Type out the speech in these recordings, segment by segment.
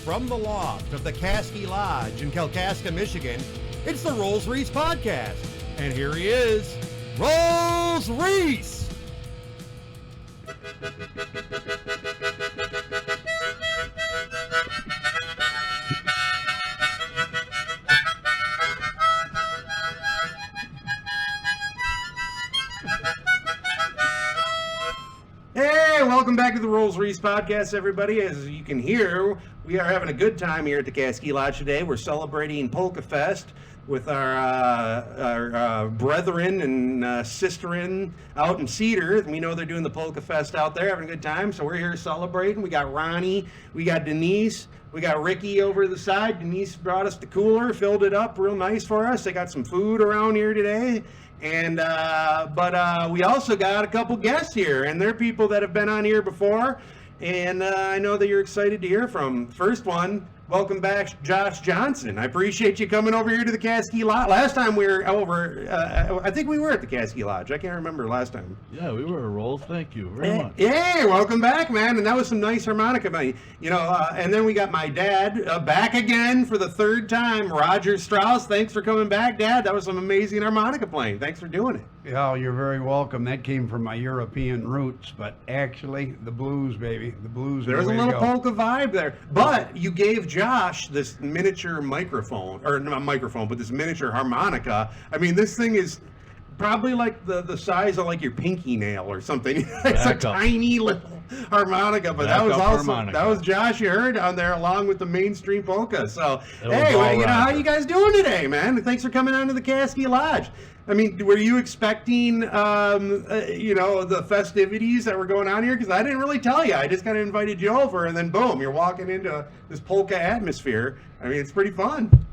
from the loft of the KASKI Lodge in Kalkaska, Michigan, it's the Rollsreece podcast. And here he is, Rollsreece! Hey, welcome back to the Rollsreece podcast, everybody. As you can hear, we are having a good time here at the KASKI Lodge today. We're celebrating Polka Fest with our brethren and sisterin out in Cedar. We know they're doing the Polka Fest out there, having a good time, so we're here celebrating. We got Ronnie, we got Denise, we got Ricky over the side. Denise brought us the cooler, filled it up real nice for us. They got some food around here today. And but we also got a couple guests here, and they're people that have been on here before, and I know that you're excited to hear from. First one, welcome back, Josh Johnson. I appreciate you coming over here to the KASKI Lodge. Last time we were over, I think we were at the KASKI Lodge. I can't remember last time. Yeah, we were Rolls. Thank you very much. Hey, welcome back, man. And that was some nice harmonica money. You know, and then we got my dad back again for the third time, Roger Strauss. Thanks for coming back, Dad. That was some amazing harmonica playing. Thanks for doing it. Yeah, you're very welcome. That came from my European roots, but actually, the blues, baby. The blues. There's a little polka vibe there. But you gave Josh this miniature microphone, or not microphone, but this miniature harmonica. I mean, this thing is probably like the size of like your pinky nail or something. It's a tiny little harmonica, but that was also that was Josh you heard on there along with the mainstream polka. So hey, well, you know, how you guys doing today, man? Thanks for coming on to the KASKI Lodge. I mean, were you expecting, you know, the festivities that were going on here? Because I didn't really tell you. I just kind of invited you over, and then boom, you're walking into this polka atmosphere. I mean, it's pretty fun.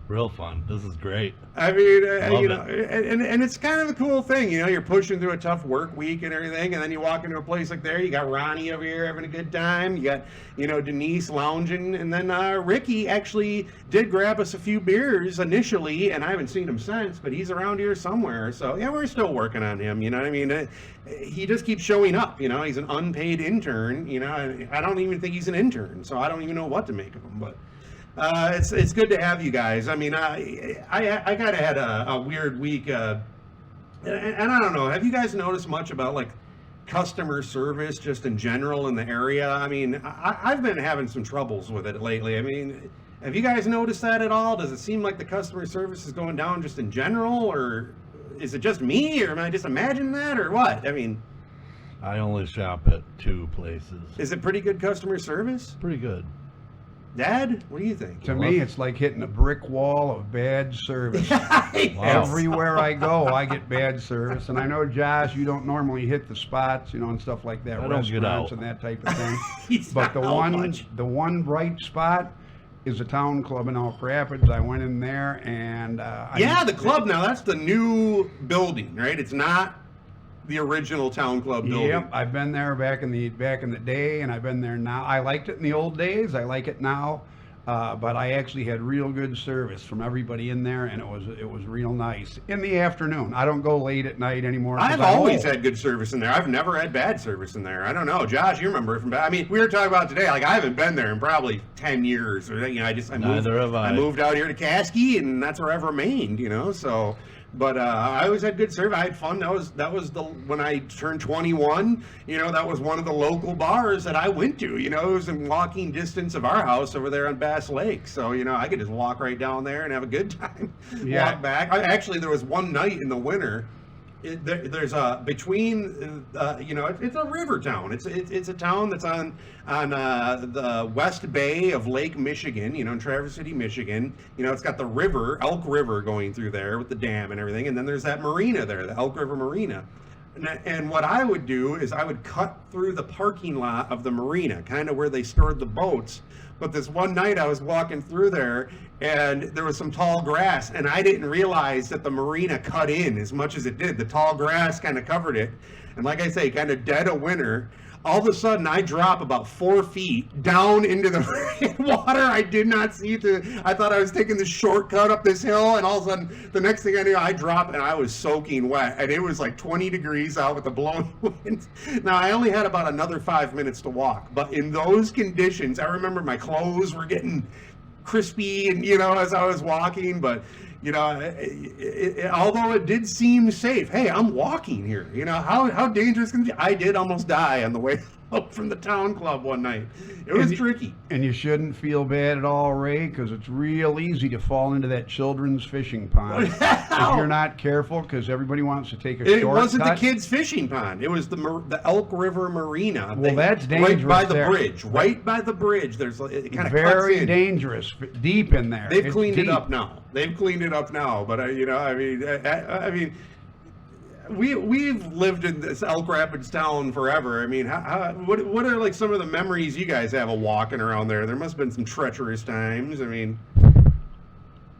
Real fun. This is great. I mean, you know, and it's kind of a cool thing. You know, you're pushing through a tough work week and everything, and then you walk into a place like there. You got Ronnie over here having a good time. You got, you know, Denise lounging, and then Ricky actually did grab us a few beers initially, and I haven't seen him since, but he's around here somewhere. So yeah, we're still working on him. You know what I mean? He just keeps showing up. You know, he's an unpaid intern. You know, I don't even think he's an intern, so I don't even know what to make of him, but. It's good to have you guys. I mean, I kind of had a weird week, and I don't know. Have you guys noticed much about like customer service just in general in the area? I mean, I've been having some troubles with it lately. I mean, have you guys noticed that at all? Does it seem like the customer service is going down just in general, or is it just me, or am I just imagining that, or what? I mean, I only shop at 2 places. Is it pretty good customer service? Pretty good. Dad, what do you think? To me, it's like hitting a brick wall of bad service. Everywhere I go, I get bad service. And I know, Josh, you don't normally hit the spots, you know, and stuff like that, restaurants and that type of thing. But the one bright spot is a town club in Elk Rapids. I went in there and... the club now, that's the new building, right? It's not the original town club building. Yep, I've been there back in the day, and I've been there now. I liked it in the old days. I like it now, but I actually had real good service from everybody in there, and it was real nice in the afternoon. I don't go late at night anymore. I've always had good service in there. I've never had bad service in there. I don't know, Josh, you remember it from back. I mean, we were talking about today. Like I haven't been there in probably 10 years, or you know, I moved out here to KASKI, and that's where I've remained. You know, so. But I always had good service. I had fun. That was the when I turned 21. You know, that was one of the local bars that I went to. You know, it was in walking distance of our house over there on Bass Lake. So you know, I could just walk right down there and have a good time. Yeah. Walk back. Actually, there was one night in the winter. There's between you know, it's a river town. It's a town that's on the west bay of Lake Michigan, you know, in Traverse City, Michigan. You know, it's got the river, Elk River, going through there with the dam and everything, and then there's that marina there, the Elk River Marina. And what I would do is I would cut through the parking lot of the marina, kind of where they stored the boats. But this one night I was walking through there, and there was some tall grass, and I didn't realize that the marina cut in as much as it did. The tall grass kind of covered it. And like I say, kind of dead of winter, all of a sudden I drop about 4 feet down into the water. I did not see I thought I was taking the shortcut up this hill, and all of a sudden, the next thing I knew, I dropped and I was soaking wet, and it was like 20 degrees out with the blowing winds. Now, I only had about another 5 minutes to walk, but in those conditions, I remember my clothes were getting crispy, and as I was walking, but although it did seem safe, hey, I'm walking here. How dangerous can it be? I did almost die on the way up from the town club one night. It was tricky. And you shouldn't feel bad at all, Ray, because it's real easy to fall into that children's fishing pond if you're not careful, because everybody wants to take a shortcut. It wasn't the kids' fishing pond. It was the Elk River Marina. Well, that's dangerous. Right by the bridge. Right by the bridge. There's it kind of very cuts in. Dangerous, deep in there. They've cleaned it up now. But I mean, we've lived in this Elk Rapids town forever. I mean, what are like some of the memories you guys have of walking around there? There must have been some treacherous times. I mean,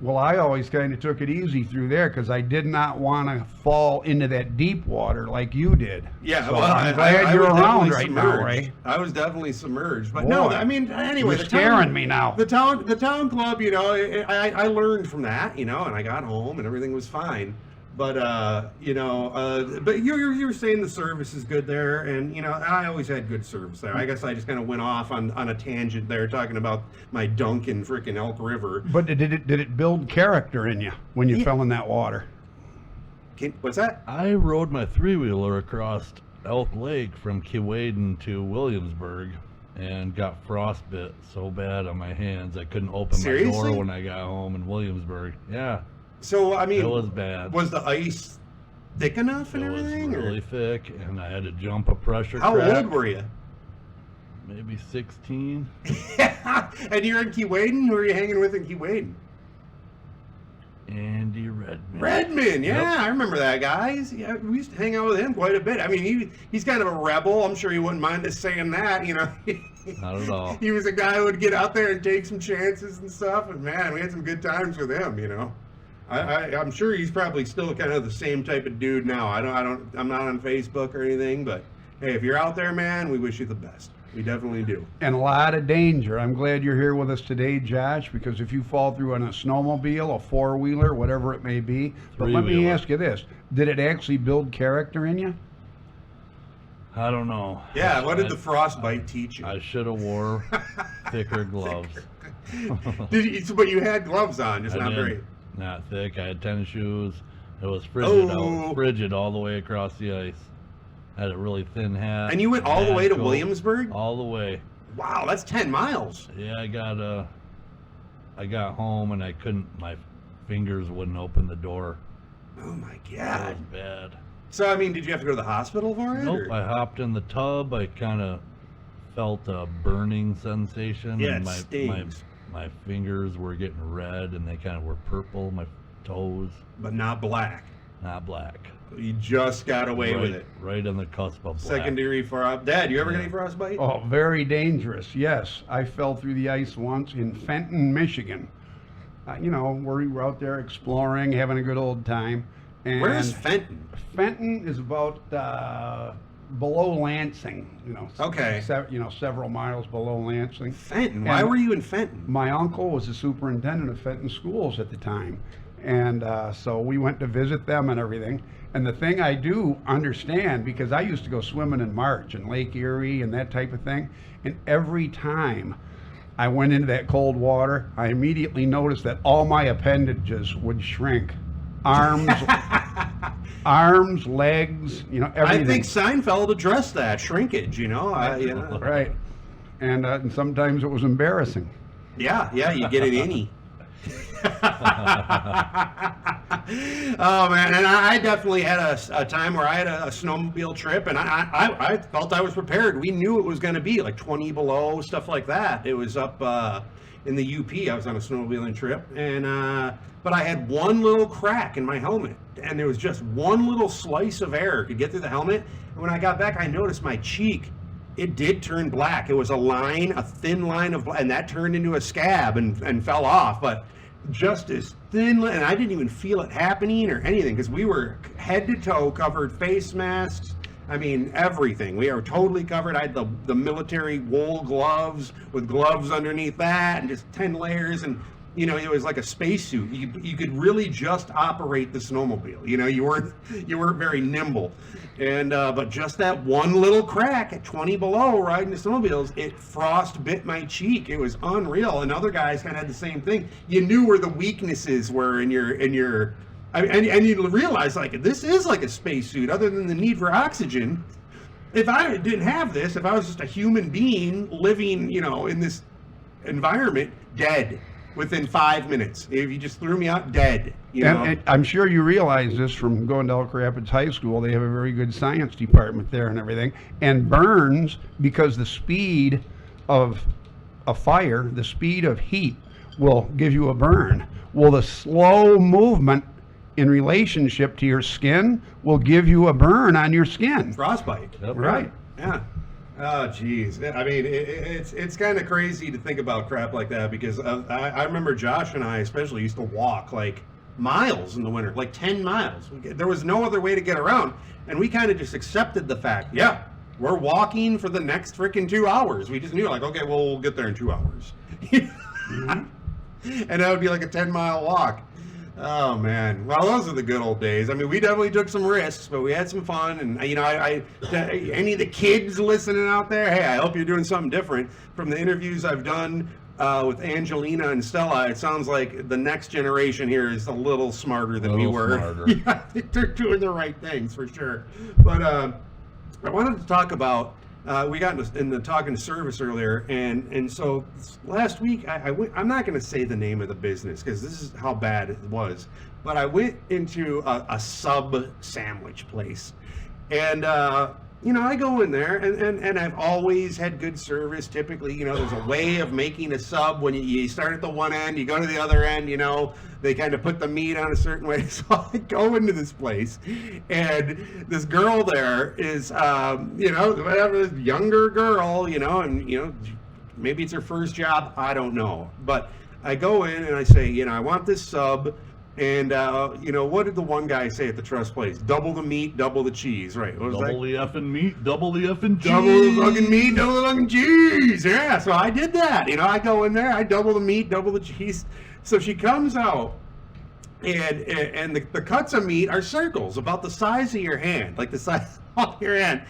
well, I always kind of took it easy through there because I did not want to fall into that deep water like you did. Yeah, so well, I'm glad you're around right submerged. now, Ray. I was definitely submerged, but Boy, no, I mean, anyway, you're scaring me now. The town club, I learned from that, and I got home and everything was fine. But but you're saying the service is good there, and I always had good service there. I guess I just kind of went off on a tangent there, talking about my dunk in frickin' Elk River. But did it build character in you when you fell in that water? What's that? I rode my 3-wheeler across Elk Lake from Keewaydin to Williamsburg and got frostbite so bad on my hands I couldn't open my door when I got home in Williamsburg. Yeah. So, I mean, it was bad. Was the ice thick enough and everything? It was really thick, and I had to jump a pressure crack. How old were you? Maybe 16. And you're in Keewaydin? Who are you hanging with in Keewaydin? Andy Redman. Redman, yeah, Yep. I remember that guy. We used to hang out with him quite a bit. I mean, he's kind of a rebel. I'm sure he wouldn't mind us saying that, Not at all. He was a guy who would get out there and take some chances and stuff, and man, we had some good times with him, I'm sure he's probably still kind of the same type of dude now. I'm not on Facebook or anything, but hey, if you're out there, man, we wish you the best. We definitely do. And a lot of danger. I'm glad you're here with us today, Josh, because if you fall through on a snowmobile, a 4-wheeler, whatever it may be. But let me ask you this. Did it actually build character in you? I don't know. Yeah, what did the frostbite teach you? I should have wore thicker gloves. But you had gloves on, just not very. Not thick. I had tennis shoes. It was frigid all the way across the ice. I had a really thin hat. And you went all the way to Williamsburg? All the way. Wow, that's 10 miles. Yeah, I got home and I couldn't. My fingers wouldn't open the door. Oh my God. That was bad. So I mean, did you have to go to the hospital for it? Nope. I hopped in the tub. I kind of felt a burning sensation. Yeah, and it stings. My fingers were getting red and they kind of were purple, my toes. But not black. Not black. You just got away with it. Right on the cusp of black. Secondary frost. Dad, you ever get any frostbite? Oh, very dangerous, yes. I fell through the ice once in Fenton, Michigan. We were out there exploring, having a good old time. And where is Fenton? Fenton is about below Lansing, Okay. Several miles below Lansing. Fenton? Why were you in Fenton? My uncle was the superintendent of Fenton schools at the time. And so we went to visit them and everything. And the thing I do understand, because I used to go swimming in March in Lake Erie and that type of thing, and every time I went into that cold water, I immediately noticed that all my appendages would shrink. Arms, legs, everything. I think Seinfeld addressed that shrinkage, Right. And sometimes it was embarrassing. Yeah, you get an innie. Oh man, and I definitely had a time where I had a snowmobile trip, and I felt I was prepared. We knew it was going to be like 20 below, stuff like that. It was up in the UP. I was on a snowmobiling trip, and but I had one little crack in my helmet, and there was just one little slice of air could get through the helmet. And when I got back, I noticed my cheek. It did turn black. It was a thin line of black, and that turned into a scab and fell off. But just as thin, and I didn't even feel it happening or anything, because we were head to toe covered, face masks. I mean, everything. We are totally covered. I had the military wool gloves with gloves underneath that, and just 10 layers, and you know, it was like a spacesuit. You could really just operate the snowmobile. You know, you weren't very nimble, and but just that one little crack at 20 below riding the snowmobiles, it frost bit my cheek. It was unreal. And other guys kind of had the same thing. You knew where the weaknesses were in your. And you realize, like, this is like a spacesuit, other than the need for oxygen. If I didn't have this, if I was just a human being living, you know, in this environment, dead within 5 minutes. If you just threw me out, dead. You know? And I'm sure you realize this from going to Elk Rapids High School. They have a very good science department there and everything. And burns, because the speed of a fire, the speed of heat, will give you a burn. Well, the slow movement in relationship to your skin will give you a burn on your skin. Frostbite. Yep. Right. Yeah. Oh, geez. I mean, it's kind of crazy to think about crap like that, because I remember Josh and I especially used to walk like miles in the winter, like 10 miles. There was no other way to get around, and we kind of just accepted the fact, yeah, we're walking for the next freaking 2 hours. We just knew, like, okay, well, we'll get there in 2 hours. And that would be like a 10-mile walk. Oh man, well, those are the good old days. I mean, we definitely took some risks, but we had some fun. And you know, any of the kids listening out there, hey, I hope you're doing something different. From the interviews I've done with Angelina and Stella, it sounds like the next generation here is a little smarter than we were. Yeah, I think they're doing the right things for sure. But I wanted to talk about. We got into talking service earlier, and so last week I went. I'm not going to say the name of the business because this is how bad it was. But I went into a sub sandwich place, and you know, I go in there, and I've always had good service. Typically, you know, there's a way of making a sub. When you start at the one end, you go to the other end. You know, they kind of put the meat on a certain way. So I go into this place, and this girl there is, you know, whatever, this younger girl, you know, and, you know, maybe it's her first job. I don't know. But I go in and I say, you know, I want this sub. And, you know, what did the one guy say at the trust place? Double the meat, double the cheese, right? What was double the effing meat, double the effing cheese. Double the fucking meat, double the fucking cheese. Yeah, so I did that. You know, I go in there, I double the meat, double the cheese. So she comes out, and the cuts of meat are circles about the size of your hand, like the size of your hand.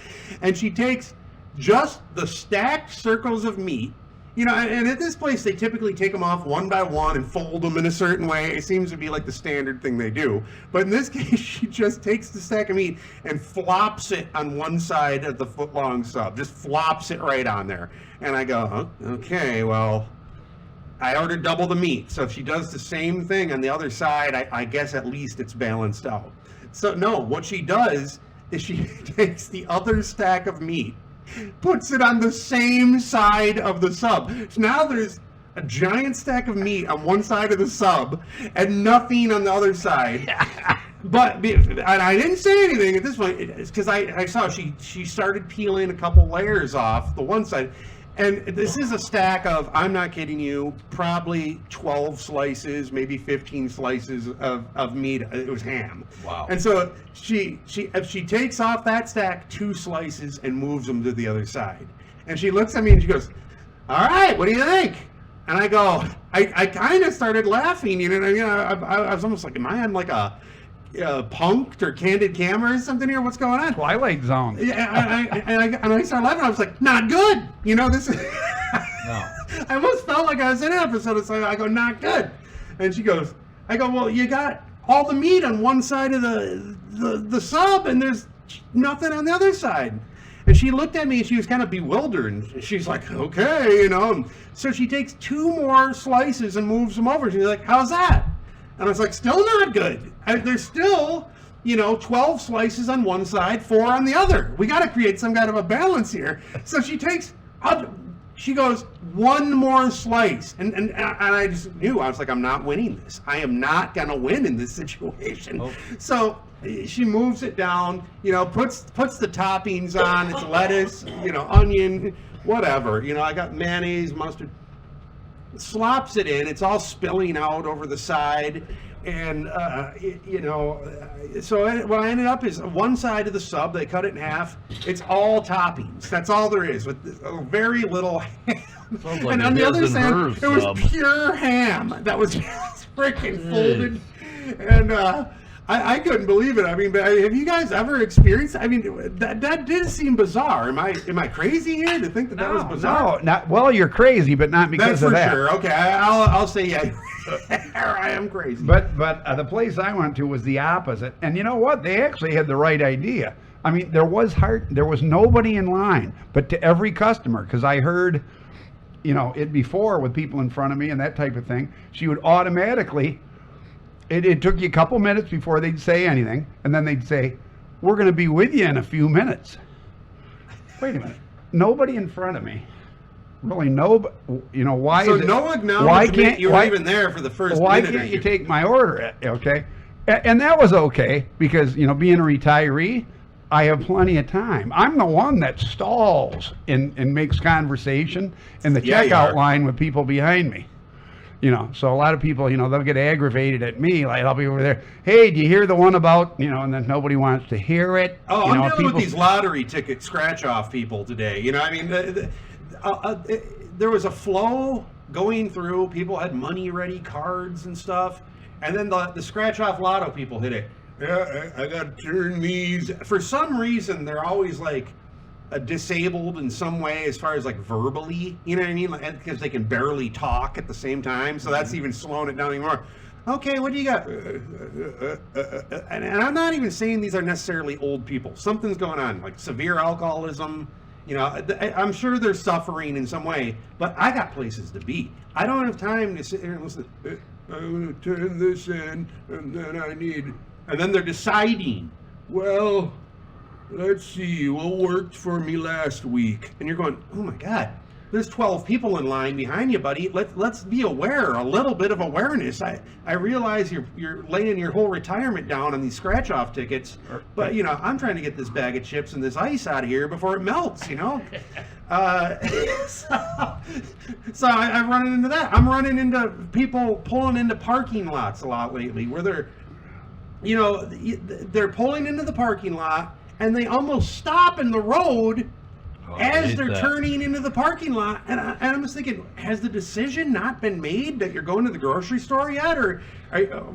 And she takes just the stacked circles of meat. You know, and at this place, they typically take them off one by one and fold them in a certain way. It seems to be like the standard thing they do. But in this case, she just takes the stack of meat and flops it on one side of the foot-long sub. Just flops it right on there. And I go, oh, okay, well, I ordered double the meat. So if she does the same thing on the other side, I guess at least it's balanced out. So no, what she does is she takes the other stack of meat, puts it on the same side of the sub. So now there's a giant stack of meat on one side of the sub and nothing on the other side. But and I didn't say anything at this point because I saw she started peeling a couple layers off the one side. And this is a stack of, I'm not kidding you, probably 12 slices, maybe 15 slices of meat. It was ham. Wow. And so she takes off that stack 2 slices and moves them to the other side. And she looks at me and she goes, all right, what do you think? And I go, I kind of started laughing, you know what I mean? I was almost like, am I on like a Punked or Candid Camera or something here? What's going on? Twilight Zone. Yeah, and I started laughing. I was like, not good. You know, this is... No. I almost felt like I was in an episode. So I go, not good. And she goes, I go, well, you got all the meat on one side of the sub, and there's nothing on the other side. And she looked at me, and she was kind of bewildered. And she's like, okay, you know. And so she takes 2 more slices and moves them over. She's like, how's that? And I was like, still not good. There's still, you know, 12 slices on one side, 4 on the other. We got to create some kind of a balance here. So she takes, she goes, 1 more slice. And I just knew, I was like, I'm not winning this. I am not going to win in this situation. Oh. So she moves it down, you know, puts the toppings on. It's lettuce, you know, onion, whatever. You know, I got mayonnaise, mustard. slops it in. It's all spilling out over the side. And, so what I ended up is one side of the sub, they cut it in half. It's all toppings. That's all there is, with very little ham. Like and on the other side, it was pure ham that was freaking folded. And I couldn't believe it. I mean, but have you guys ever experienced? I mean, that did seem bizarre. Am I crazy here to think that was bizarre? No, not well. You're crazy, but not because of that. That's for sure. Okay, I'll say yeah. I am crazy. But the place I went to was the opposite, and you know what? They actually had the right idea. I mean, there was nobody in line, but to every customer, because I heard, it before with people in front of me and that type of thing. She would automatically. It took you a couple minutes before they'd say anything, and then they'd say, "We're going to be with you in a few minutes." Wait a minute. Nobody in front of me. Really, why so is it? No acknowledgement you were even there for the first minute. Why can't you take my order? Okay. And that was okay, because, being a retiree, I have plenty of time. I'm the one that stalls and makes conversation in the checkout line with people behind me. So a lot of people, they'll get aggravated at me. Like, I'll be over there, hey, do you hear the one about, and then nobody wants to hear it. Oh, I'm dealing with these lottery ticket scratch-off people today. There was a flow going through. People had money-ready cards and stuff. And then the scratch-off lotto people hit it. Yeah, I got to turn these. For some reason, they're always like disabled in some way as far as like verbally, you know what I mean? Because they can barely talk at the same time, so that's even slowing it down even more. Okay, what do you got? And I'm not even saying these are necessarily old people. Something's going on, like severe alcoholism. I'm sure they're suffering in some way, but I got places to be. I don't have time to sit here and listen. I'm going to turn this in, and then they're deciding, well, let's see, what worked for me last week? And you're going, oh my God, there's 12 people in line behind you, buddy. Let's be aware, a little bit of awareness. I realize you're laying your whole retirement down on these scratch-off tickets, but I'm trying to get this bag of chips and this ice out of here before it melts. So I'm running into that. I'm running into people pulling into parking lots a lot lately, where they're pulling into the parking lot. And they almost stop in the road as they're turning into the parking lot. And I'm just thinking, has the decision not been made that you're going to the grocery store yet? Or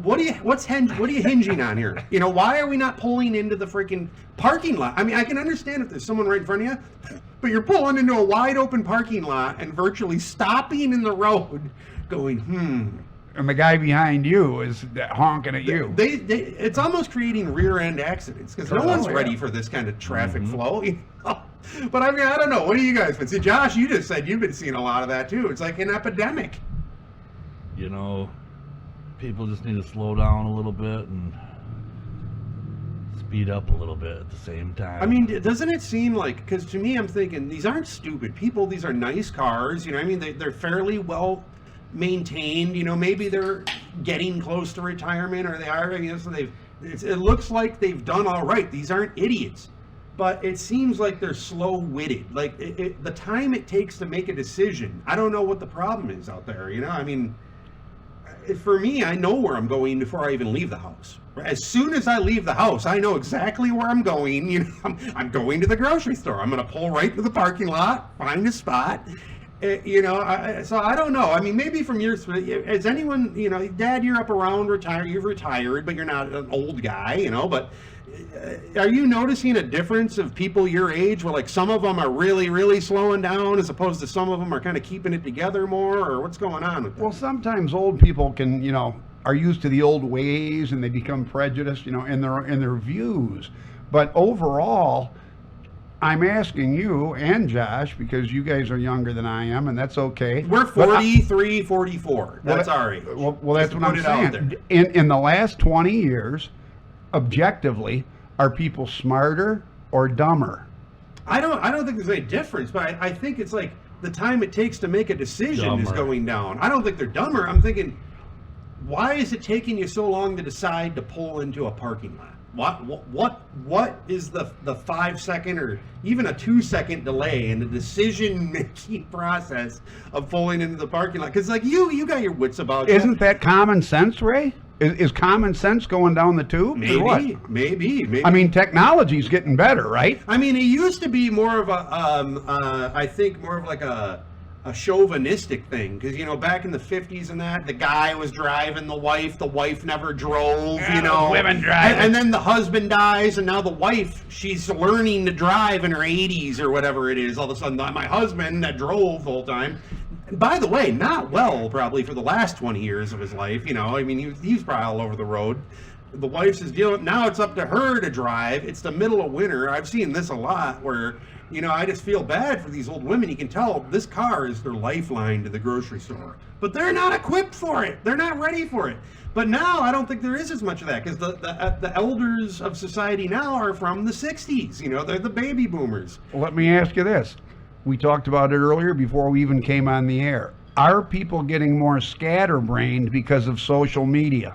what are you hinging on here? Why are we not pulling into the freaking parking lot? I mean, I can understand if there's someone right in front of you, but you're pulling into a wide open parking lot and virtually stopping in the road going, And the guy behind you is honking at you. It's almost creating rear-end accidents, because no one's ready for this kind of traffic flow. But I mean, I don't know. What do you guys think? See, Josh, you just said you've been seeing a lot of that too. It's like an epidemic. People just need to slow down a little bit and speed up a little bit at the same time. I mean, doesn't it seem like, because to me, I'm thinking, these aren't stupid people. These are nice cars. I mean, they're fairly well maintained. Maybe they're getting close to retirement, or they are. So it looks like they've done all right. These aren't idiots, but it seems like they're slow-witted. Like the time it takes to make a decision. I don't know what the problem is out there. I mean, for me, I know where I'm going before I even leave the house. As soon as I leave the house, I know exactly where I'm going. I'm going to the grocery store. I'm going to pull right to the parking lot, find a spot. So I don't know. I mean, maybe from your, as anyone, Dad, you're up around you've retired, but you're not an old guy, but are you noticing a difference of people your age where like some of them are really, really slowing down as opposed to some of them are kind of keeping it together more, or what's going on with that? Well, sometimes old people can, are used to the old ways and they become prejudiced, in their views. But overall, I'm asking you and Josh, because you guys are younger than I am, and that's okay. We're 43, 44. That's our age. Well, that's what I'm saying. In the last 20 years, objectively, are people smarter or dumber? I don't think there's any difference, but I think it's like the time it takes to make a decision is going down. I don't think they're dumber. I'm thinking, why is it taking you so long to decide to pull into a parking lot? What is the 5 second or even a 2 second delay in the decision making process of pulling into the parking lot? Because like you got your wits about you. Isn't that common sense, Ray? Is common sense going down the tube? Maybe. I mean, technology's getting better, right? I mean, it used to be more of a, I think more of like a chauvinistic thing, because back in the 50s and that, the guy was driving the wife never drove, women driving, and then the husband dies, and now the wife, she's learning to drive in her 80s or whatever it is. All of a sudden, my husband that drove the whole time. By the way, not well, probably for the last 20 years of his life. I mean, he's probably all over the road. The wife's is dealing. Now it's up to her to drive. It's the middle of winter. I've seen this a lot where, I just feel bad for these old women. You can tell this car is their lifeline to the grocery store. But they're not equipped for it. They're not ready for it. But now I don't think there is as much of that, because the elders of society now are from the 60s. They're the baby boomers. Well, let me ask you this. We talked about it earlier before we even came on the air. Are people getting more scatterbrained because of social media?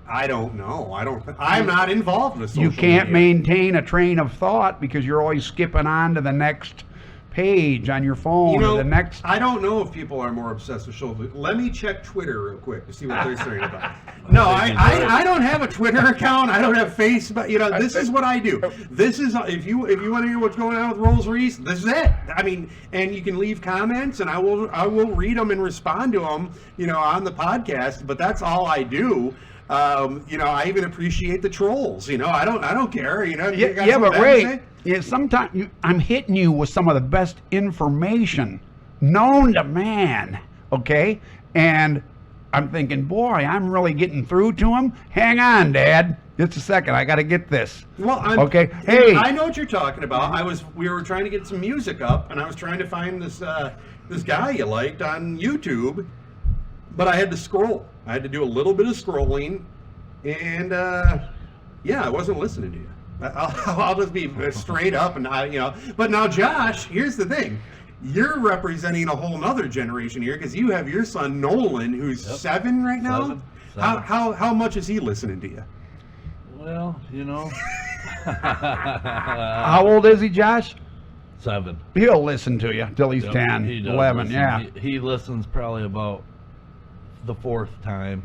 I don't know. I'm not involved with social media. You can't maintain a train of thought because you're always skipping on to the next page on your phone or the next. I don't know if people are more obsessed with social media. Let me check Twitter real quick to see what they're saying about it. No, I don't have a Twitter account. I don't have Facebook. This is what I do. This is if you want to hear what's going on with Rollsreece, this is it. I mean, and you can leave comments, and I will read them and respond to them, on the podcast. But that's all I do. I even appreciate the trolls. I don't care. But Ray, sometimes I'm hitting you with some of the best information known to man. Okay, and I'm thinking, boy, I'm really getting through to him. Hang on, Dad. Just a second. I got to get this. Well, okay. Hey, I know what you're talking about. We were trying to get some music up, and I was trying to find this guy you liked on YouTube, but I had to scroll. I had to do a little bit of scrolling, and I wasn't listening to you. I'll just be straight up, and But now, Josh, here's the thing: you're representing a whole nother generation here, because you have your son Nolan, who's 7 right now. 7. How much is he listening to you? Well, How old is he, Josh? 7. He'll listen to you till he's 10, 11. Listen. Yeah. He listens probably about the 4th time.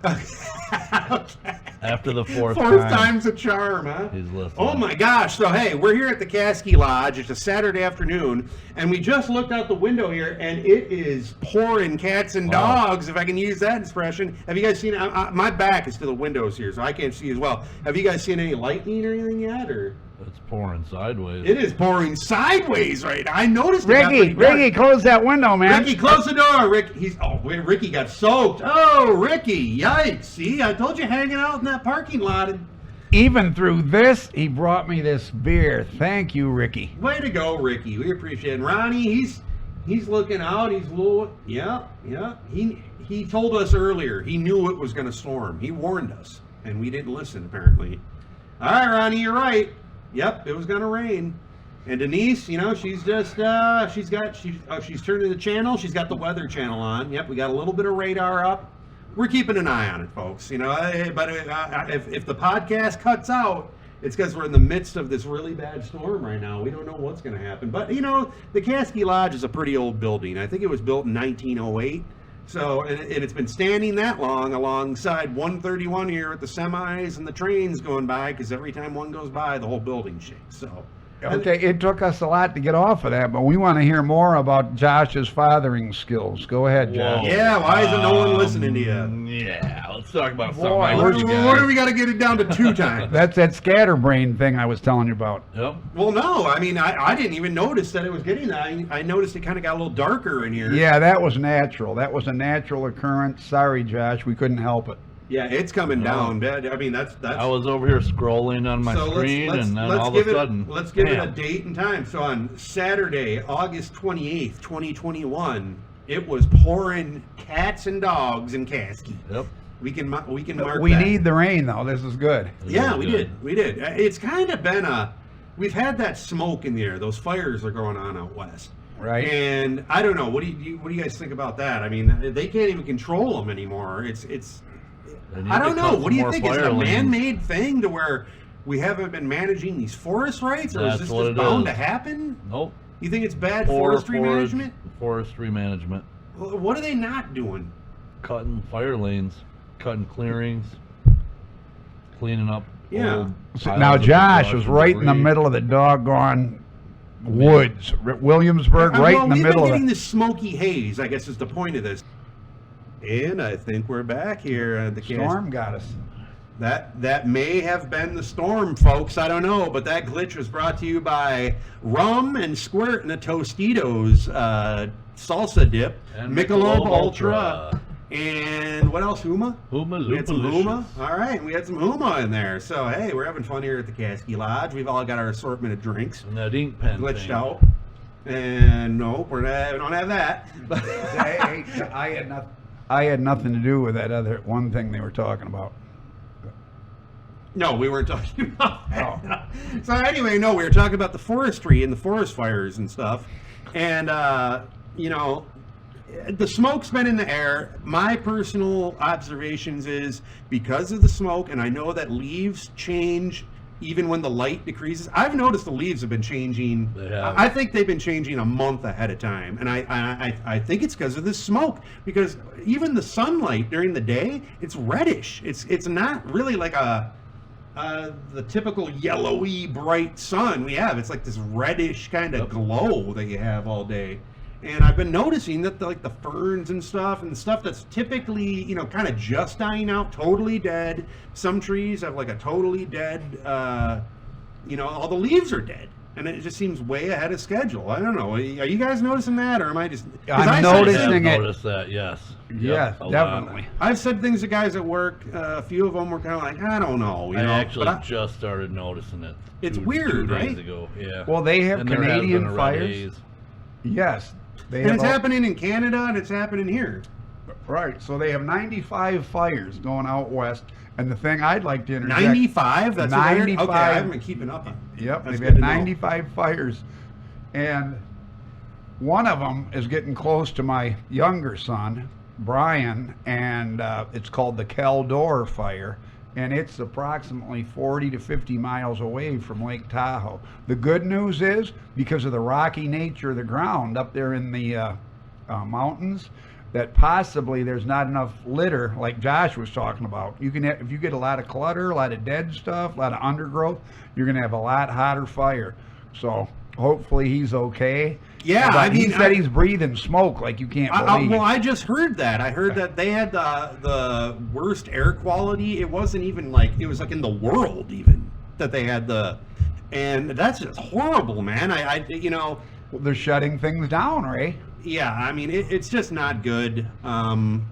Okay. After the fourth time's a charm, huh? He's listening. Oh my gosh. So hey, we're here at the KASKI Lodge. It's a Saturday afternoon, and we just looked out the window here, and it is pouring cats and dogs, if I can use that expression. Have you guys seen my back is to the windows here, so I can't see as well. Have you guys seen any lightning or anything yet, or? It's pouring sideways. It is pouring sideways right now. I noticed it. Ricky, close that window, man. Ricky, close the door. Ricky got soaked. Oh, Ricky, yikes. See, I told you, hanging out in that parking lot. Even through this, he brought me this beer. Thank you, Ricky. Way to go, Ricky. We appreciate it. And Ronnie, he's looking out. He's a little, yeah. He told us earlier. He knew it was going to storm. He warned us, and we didn't listen, apparently. All right, Ronnie, you're right. Yep, it was gonna rain. And Denise, she's just she's turning the channel. She's got the weather channel on. Yep, we got a little bit of radar up. We're keeping an eye on it, folks. But if the podcast cuts out, it's because we're in the midst of this really bad storm right now. We don't know what's gonna happen. But the KASKI Lodge is a pretty old building. I think it was built in 1908. So, and it's been standing that long alongside 131 here with the semis and the trains going by, because every time one goes by, the whole building shakes. So, okay, it took us a lot to get off of that, but we want to hear more about Josh's fathering skills. Go ahead, Josh. Yeah, why isn't no one listening to you? Yeah, let's talk about something. What do we got to get it down to 2 times? That's that scatterbrain thing I was telling you about. Yep. Well, no, I mean, I didn't even notice that it was getting that. I noticed it kind of got a little darker in here. Yeah, that was natural. That was a natural occurrence. Sorry, Josh, we couldn't help it. Yeah, it's coming down. I mean, that's. I was over here scrolling on my screen, and then all of a sudden, let's give it a date and time. So on Saturday, August 28th, 2021, it was pouring cats and dogs in KASKI. Yep. We can mark. We need the rain, though. This is good. Yeah, we did. It's kind of been we've had that smoke in the air. Those fires are going on out west. Right. And I don't know. What do you guys think about that? I mean, they can't even control them anymore. It's I don't know. What do you think? Is it a man-made thing to where we haven't been managing these forest rights, or is this just bound to happen? Nope. You think it's bad forestry management? Forestry management. Well, what are they not doing? Cutting fire lanes, cutting clearings, cleaning up. Yeah. Now Josh was right in the middle of the doggone woods, Williamsburg, right in the middle of it. Getting this smoky haze, I guess, is the point of this. And I think we're back here. The storm got us. That may have been the storm, folks. I don't know, but that glitch was brought to you by rum and squirt and a Tostitos salsa dip, and Michelob Ultra, and what else? Huma. We had some Huma. All right, we had some Huma in there. So hey, we're having fun here at the KASKI Lodge. We've all got our assortment of drinks. And that ink pen glitched thing. out. And no, we don't have that. I had nothing to do with that other one thing they were talking about. No, we weren't talking about that. Oh. So anyway, no, we were talking about the forestry and the forest fires and stuff. And, the smoke's been in the air. My personal observations is because of the smoke, and I know that leaves change even when the light decreases. I've noticed the leaves have been changing. I think they've been changing a month ahead of time. And I think it's because of the smoke. Because even the sunlight during the day, it's reddish. It's not really like the typical yellowy bright sun we have. It's like this reddish kind of glow that you have all day. And I've been noticing that the ferns and stuff, and the stuff that's typically, kind of just dying out, totally dead. Some trees have like a totally dead, all the leaves are dead. And it just seems way ahead of schedule. I don't know. Are you guys noticing that, or am I just... I'm noticing it. I've noticed that, yes. Yes, definitely. I've said things to guys at work. A few of them were kind of like, I don't know. I actually just started noticing it. It's weird, 2 right? days ago, yeah. Well, they have Canadian fires. Yes. And it's happening in Canada, and it's happening here. Right. So they have 95 fires going out west. And the thing I'd like to interject... 95? That's 95. Okay, I haven't been keeping up on it. Yep, they've had 95 fires. And one of them is getting close to my younger son, Brian, and it's called the Caldor Fire. And it's approximately 40 to 50 miles away from Lake Tahoe. The good news is, because of the rocky nature of the ground up there in the mountains, that possibly there's not enough litter, like Josh was talking about. You can have, if you get a lot of clutter, a lot of dead stuff, a lot of undergrowth, you're going to have a lot hotter fire. So hopefully he's okay. Yeah, he said he's breathing smoke like you can't believe. Well, I just heard that. I heard that they had the worst air quality. It wasn't even like, it was like in the world even that they had and that's just horrible, man. Well, they're shutting things down, Ray. Yeah, I mean, it's just not good. And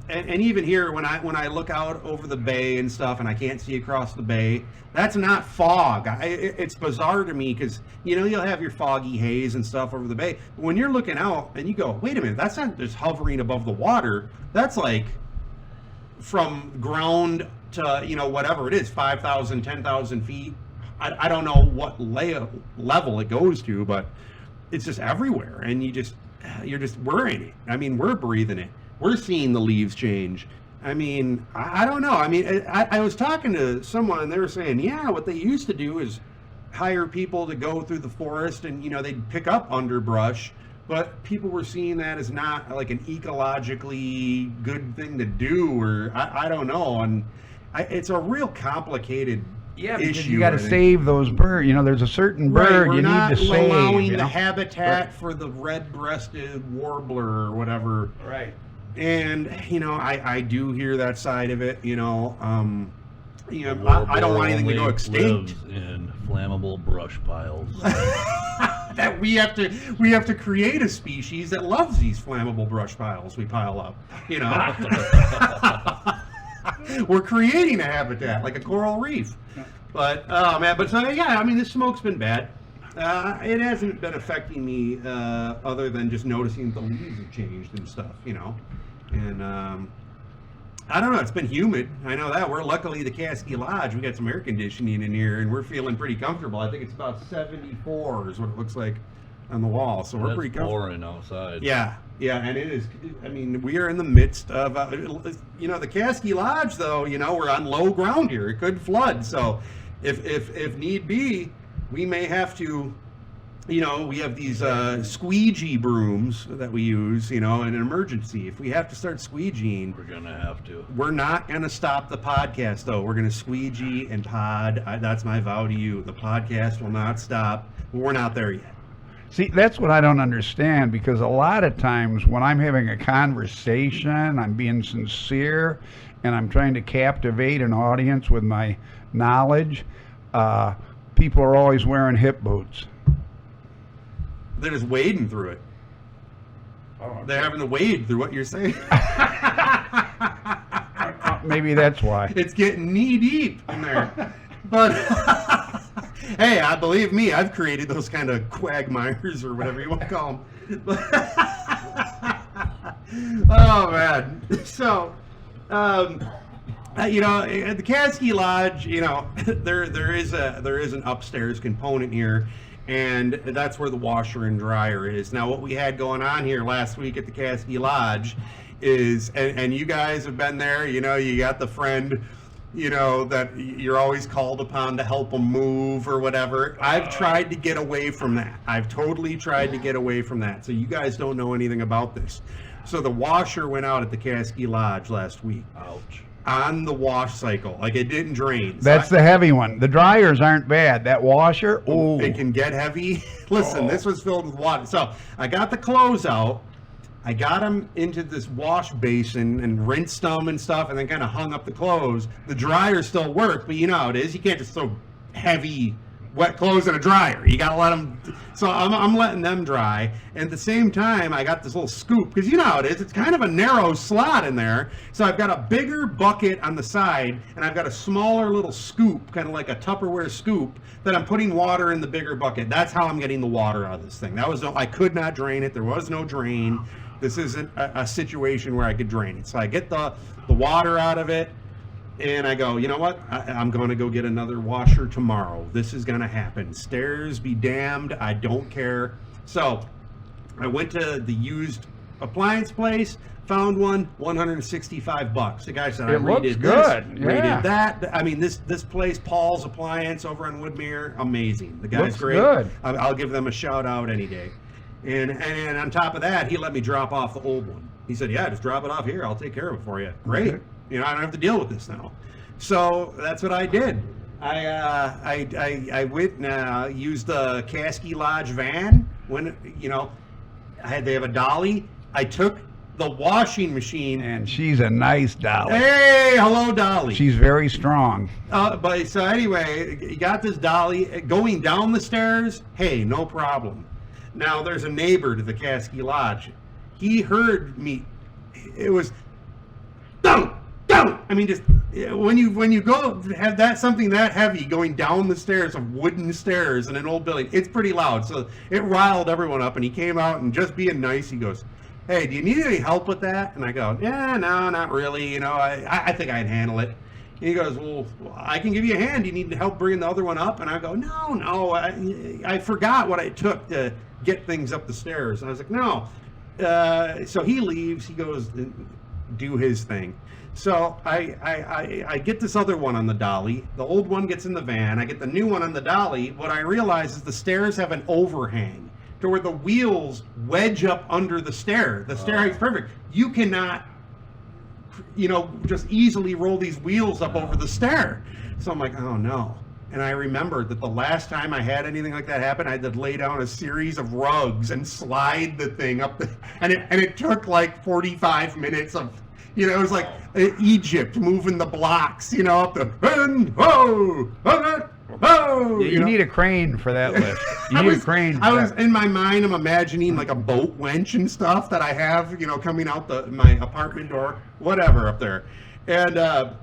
even here, when I look out over the bay and stuff, and I can't see across the bay, that's not fog. It's bizarre to me because, you'll have your foggy haze and stuff over the bay. But when you're looking out and you go, wait a minute, that's not just hovering above the water. That's like from ground to, whatever it is, 5,000, 10,000 feet. I don't know what level it goes to, but it's just everywhere. And we're in it. I mean, we're breathing it. We're seeing the leaves change. I mean, I don't know. I mean, I was talking to someone and they were saying, yeah, what they used to do is hire people to go through the forest and, they'd pick up underbrush, but people were seeing that as not like an ecologically good thing to do, or I don't know. And it's a real complicated because issue. You got to save those birds. There's a certain bird you need to save. We're not allowing the habitat for the red-breasted warbler or whatever. Right. And I do hear that side of it. I don't want anything to go extinct. Lives in flammable brush piles. That we have to create a species that loves these flammable brush piles we pile up. We're creating a habitat like a coral reef. But this smoke's been bad. It hasn't been affecting me other than just noticing the leaves have changed and stuff, And I don't know, it's been humid. I know that. We're luckily the KASKI Lodge. We got some air conditioning in here and we're feeling pretty comfortable. I think it's about 74 is what it looks like on the wall. So we're pretty comfortable. Pouring outside. Yeah. Yeah, and it is. I mean, we are in the midst of, the KASKI Lodge, though. We're on low ground here. It could flood. So, if need be, we may have to. We have these squeegee brooms that we use. In an emergency, if we have to start squeegeeing, we're gonna have to. We're not gonna stop the podcast, though. We're gonna squeegee and pod. That's my vow to you. The podcast will not stop. We're not there yet. See, that's what I don't understand, because a lot of times when I'm having a conversation, I'm being sincere, and I'm trying to captivate an audience with my knowledge, people are always wearing hip boots. They're just wading through it. Oh, okay. They're having to wade through what you're saying. Maybe that's why. It's getting knee deep in there. But hey, believe me, I've created those kind of quagmires or whatever you want to call them. Oh man. So, at the KASKI Lodge, there is an upstairs component here, and that's where the washer and dryer is. Now, what we had going on here last week at the KASKI Lodge is, and you guys have been there, you got the friend, that you're always called upon to help them move or whatever. I've tried to get away from that. I've totally tried to get away from that. So you guys don't know anything about this. So the washer went out at the KASKI Lodge last week. Ouch. On the wash cycle. Like, it didn't drain. That's the heavy one. The dryers aren't bad. That washer, ooh. It can get heavy. Listen, This was filled with water. So I got the clothes out. I got them into this wash basin and rinsed them and stuff, and then kind of hung up the clothes. The dryer still worked, but you know how it is. You can't just throw heavy, wet clothes in a dryer. You got to let them. So I'm letting them dry. And at the same time, I got this little scoop, because you know how it is. It's kind of a narrow slot in there. So I've got a bigger bucket on the side, and I've got a smaller little scoop, kind of like a Tupperware scoop, that I'm putting water in the bigger bucket. That's how I'm getting the water out of this thing. I could not drain it. There was no drain. This isn't a situation where I could drain it. So I get the water out of it, and I go, you know what? I'm going to go get another washer tomorrow. This is going to happen. Stairs be damned. I don't care. So I went to the used appliance place, found one, $165. The guy said, it looks good. Redid that. I mean, this place, Paul's Appliance over on Woodmere, amazing. The guy's looks great. Good. I'll give them a shout out any day. And on top of that, he let me drop off the old one. He said, yeah, just drop it off here. I'll take care of it for you. Great. Okay. I don't have to deal with this now. So that's what I did. I went and used the KASKI Lodge van. When, they have a dolly. I took the washing machine. And she's a nice dolly. Hey, hello, dolly. She's very strong. So anyway, you got this dolly going down the stairs. Hey, no problem. Now, there's a neighbor to the KASKI Lodge. He heard me. It was, don't. I mean, just when you go have something that heavy going down the stairs of wooden stairs in an old building, it's pretty loud. So it riled everyone up, and he came out and, just being nice, he goes, hey, do you need any help with that? And I go, yeah, no, not really. I think I'd handle it. And he goes, well, I can give you a hand. You need help bringing the other one up? And I go, no, I forgot what it took to get things up the stairs. And I was like, no. So he leaves. He goes do his thing. So I get this other one on the dolly. The old one gets in the van. I get the new one on the dolly. What I realize is the stairs have an overhang to where the wheels wedge up under the stair. The stair height's perfect. You cannot, just easily roll these wheels up over the stair. So I'm like, oh no. And I remembered that the last time I had anything like that happen, I had to lay down a series of rugs and slide the thing up and it took like 45 minutes of, it was like Egypt moving the blocks, up the, you need a crane for that lift. You need a crane. I was in my mind, I'm imagining like a boat winch and stuff that I have, coming out my apartment door, whatever up there. And,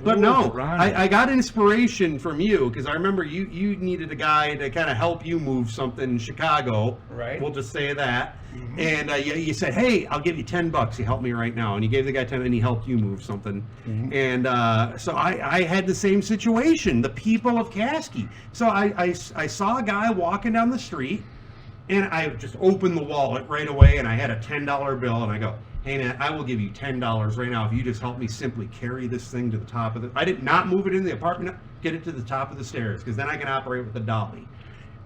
but no, I got inspiration from you, because I remember you needed a guy to kind of help you move something in Chicago. Right. We'll just say that. Mm-hmm. And you said, hey, I'll give you $10. You help me right now. And you gave the guy 10, and he helped you move something. Mm-hmm. And so I had the same situation. The people of KASKI. So I saw a guy walking down the street, And I just opened the wallet right away, and I had a $10 bill, and I go, hey man, I will give you $10 right now if you just help me simply carry this thing to the top of the. I did not move it in the apartment, get it to the top of the stairs, because then I can operate with the dolly.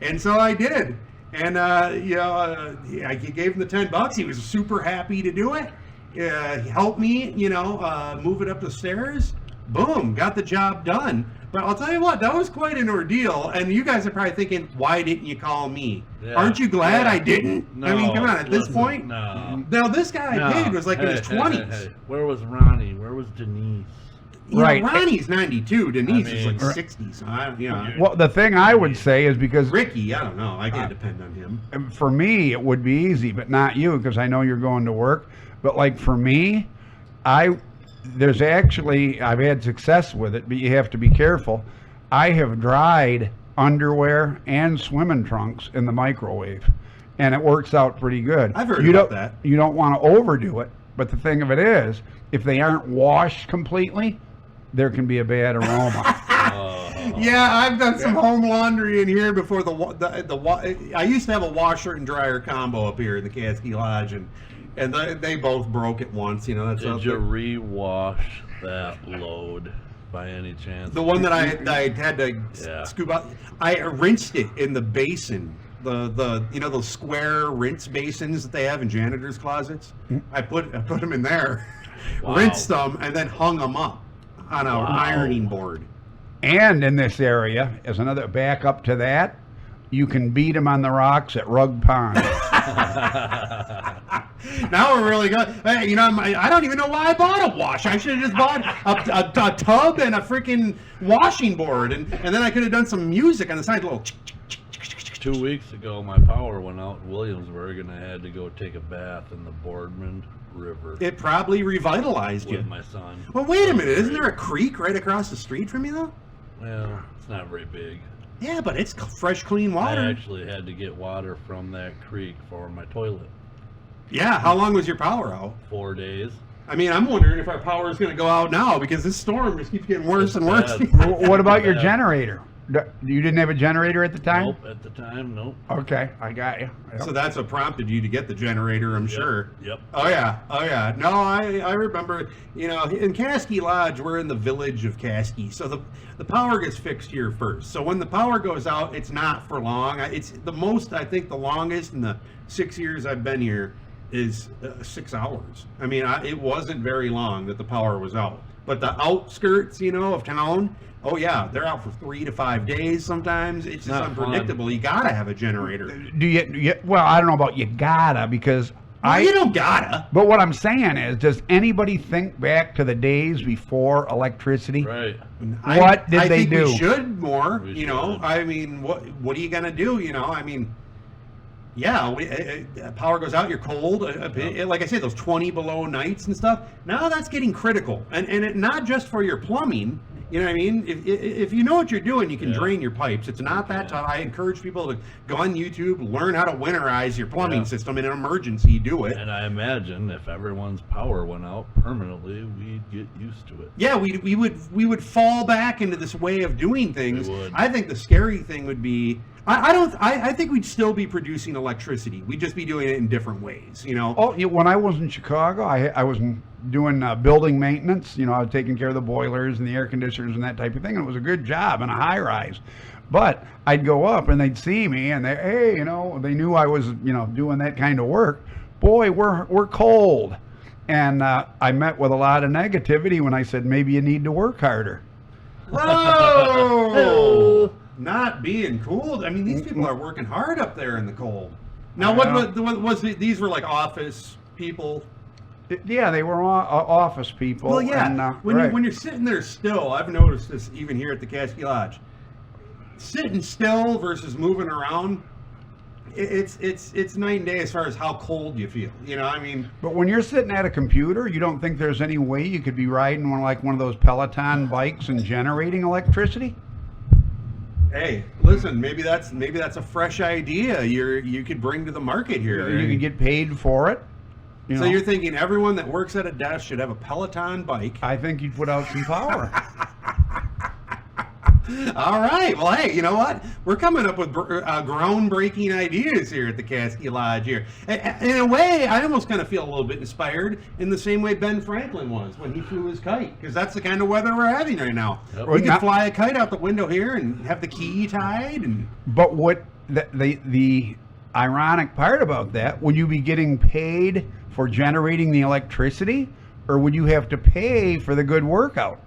And so I did. And I gave him the $10. He was super happy to do it. He helped me, move it up the stairs. Boom, got the job done. But I'll tell you what, that was quite an ordeal. And you guys are probably thinking, why didn't you call me? Yeah. Aren't you glad I didn't? No, I mean, come on, at this point? No. Now, this guy I paid was like in his 20s. Hey. Where was Ronnie? Where was Denise? Right. Ronnie's 92. Denise is like 60. So Well, the thing I would say is because Ricky, I don't know. I can't depend on him. For me, it would be easy, but not you, because I know you're going to work. But like for me, I've had success with it, but you have to be careful. I have dried underwear and swimming trunks in the microwave, and it works out pretty good. I've heard about that. You don't want to overdo it, but the thing of it is, if they aren't washed completely, there can be a bad aroma. Yeah, I've done some home laundry in here before I used to have a washer and dryer combo up here in the KASKI Lodge, and they both broke at once. That's Did you re-wash that load by any chance? The one that I had to scoop out. I rinsed it in the basin. Those square rinse basins that they have in janitors' closets. I put them in there, rinsed them, and then hung them up on an ironing board. And in this area, as another backup to that, you can beat them on the rocks at Rug Pond. Now we're really good. Hey, I don't even know why I bought a wash. I should have just bought a tub and a freaking washing board, and then I could have done some music on the side, a little. 2 weeks ago, my power went out in Williamsburg, and I had to go take a bath in the Boardman River. It probably revitalized you. With my son. Well, wait a minute. Isn't there a creek right across the street from you, though? Well, it's not very big. Yeah, but it's fresh, clean water. I actually had to get water from that creek for my toilet. Yeah, how long was your power out? 4 days. I mean, I'm wondering if our power is going to go out now because this storm just keeps getting worse and worse. What about your generator? You didn't have a generator at the time? Nope, at the time, nope. Okay, I got you. Yep. So that's what prompted you to get the generator, I'm sure. Yep. Oh yeah. No, I remember, in KASKI Lodge, we're in the village of KASKI. So the power gets fixed here first. So when the power goes out, it's not for long. It's the most, I think the longest in the 6 years I've been here is 6 hours. I mean, it wasn't very long that the power was out. But the outskirts, of town, oh yeah, they're out for 3 to 5 days sometimes. It's just unpredictable. Fun. You gotta have a generator. Do you? Well, I don't know about you gotta, because you don't gotta. But what I'm saying is, does anybody think back to the days before electrity? Right. What did they do? We should more. I mean, what are you gonna do? I mean. Yeah, power goes out, you're cold. Like I said, those 20 below nights and stuff. Now that's getting critical. And not just for your plumbing. You know what I mean? If you know what you're doing, you can drain your pipes. It's not that tough. I encourage people to go on YouTube, learn how to winterize your plumbing system. In an emergency, do it. And I imagine if everyone's power went out permanently, we'd get used to it. Yeah, we would fall back into this way of doing things. We would. I think the scary thing would be, I think we'd still be producing electricity. We'd just be doing it in different ways, Oh, when I was in Chicago, I was doing building maintenance. I was taking care of the boilers and the air conditioners and that type of thing. And it was a good job in a high rise. But I'd go up and they'd see me and they knew I was, doing that kind of work. Boy, we're cold. And I met with a lot of negativity when I said, maybe you need to work harder. Whoa! Not being cool. I mean, these people are working hard up there in the cold. Now, what was these were like office people? Yeah, they were office people. Well, yeah. And, when you're sitting there still, I've noticed this even here at the KASKI Lodge. Sitting still versus moving around, it's night and day as far as how cold you feel. I mean. But when you're sitting at a computer, you don't think there's any way you could be riding one of those Peloton bikes and generating electricity? Hey, listen, maybe that's a fresh idea you could bring to the market here. You could get paid for it. So you're thinking everyone that works at a desk should have a Peloton bike? I think you'd put out some power. All right. Well, hey, you know what? We're coming up with groundbreaking ideas here at the KASKI Lodge here. In a way, I almost kind of feel a little bit inspired in the same way Ben Franklin was when he flew his kite, because that's the kind of weather we're having right now. Yep. We can fly a kite out the window here and have the key tied. But what the ironic part about that, would you be getting paid for generating the electricity, or would you have to pay for the good workout?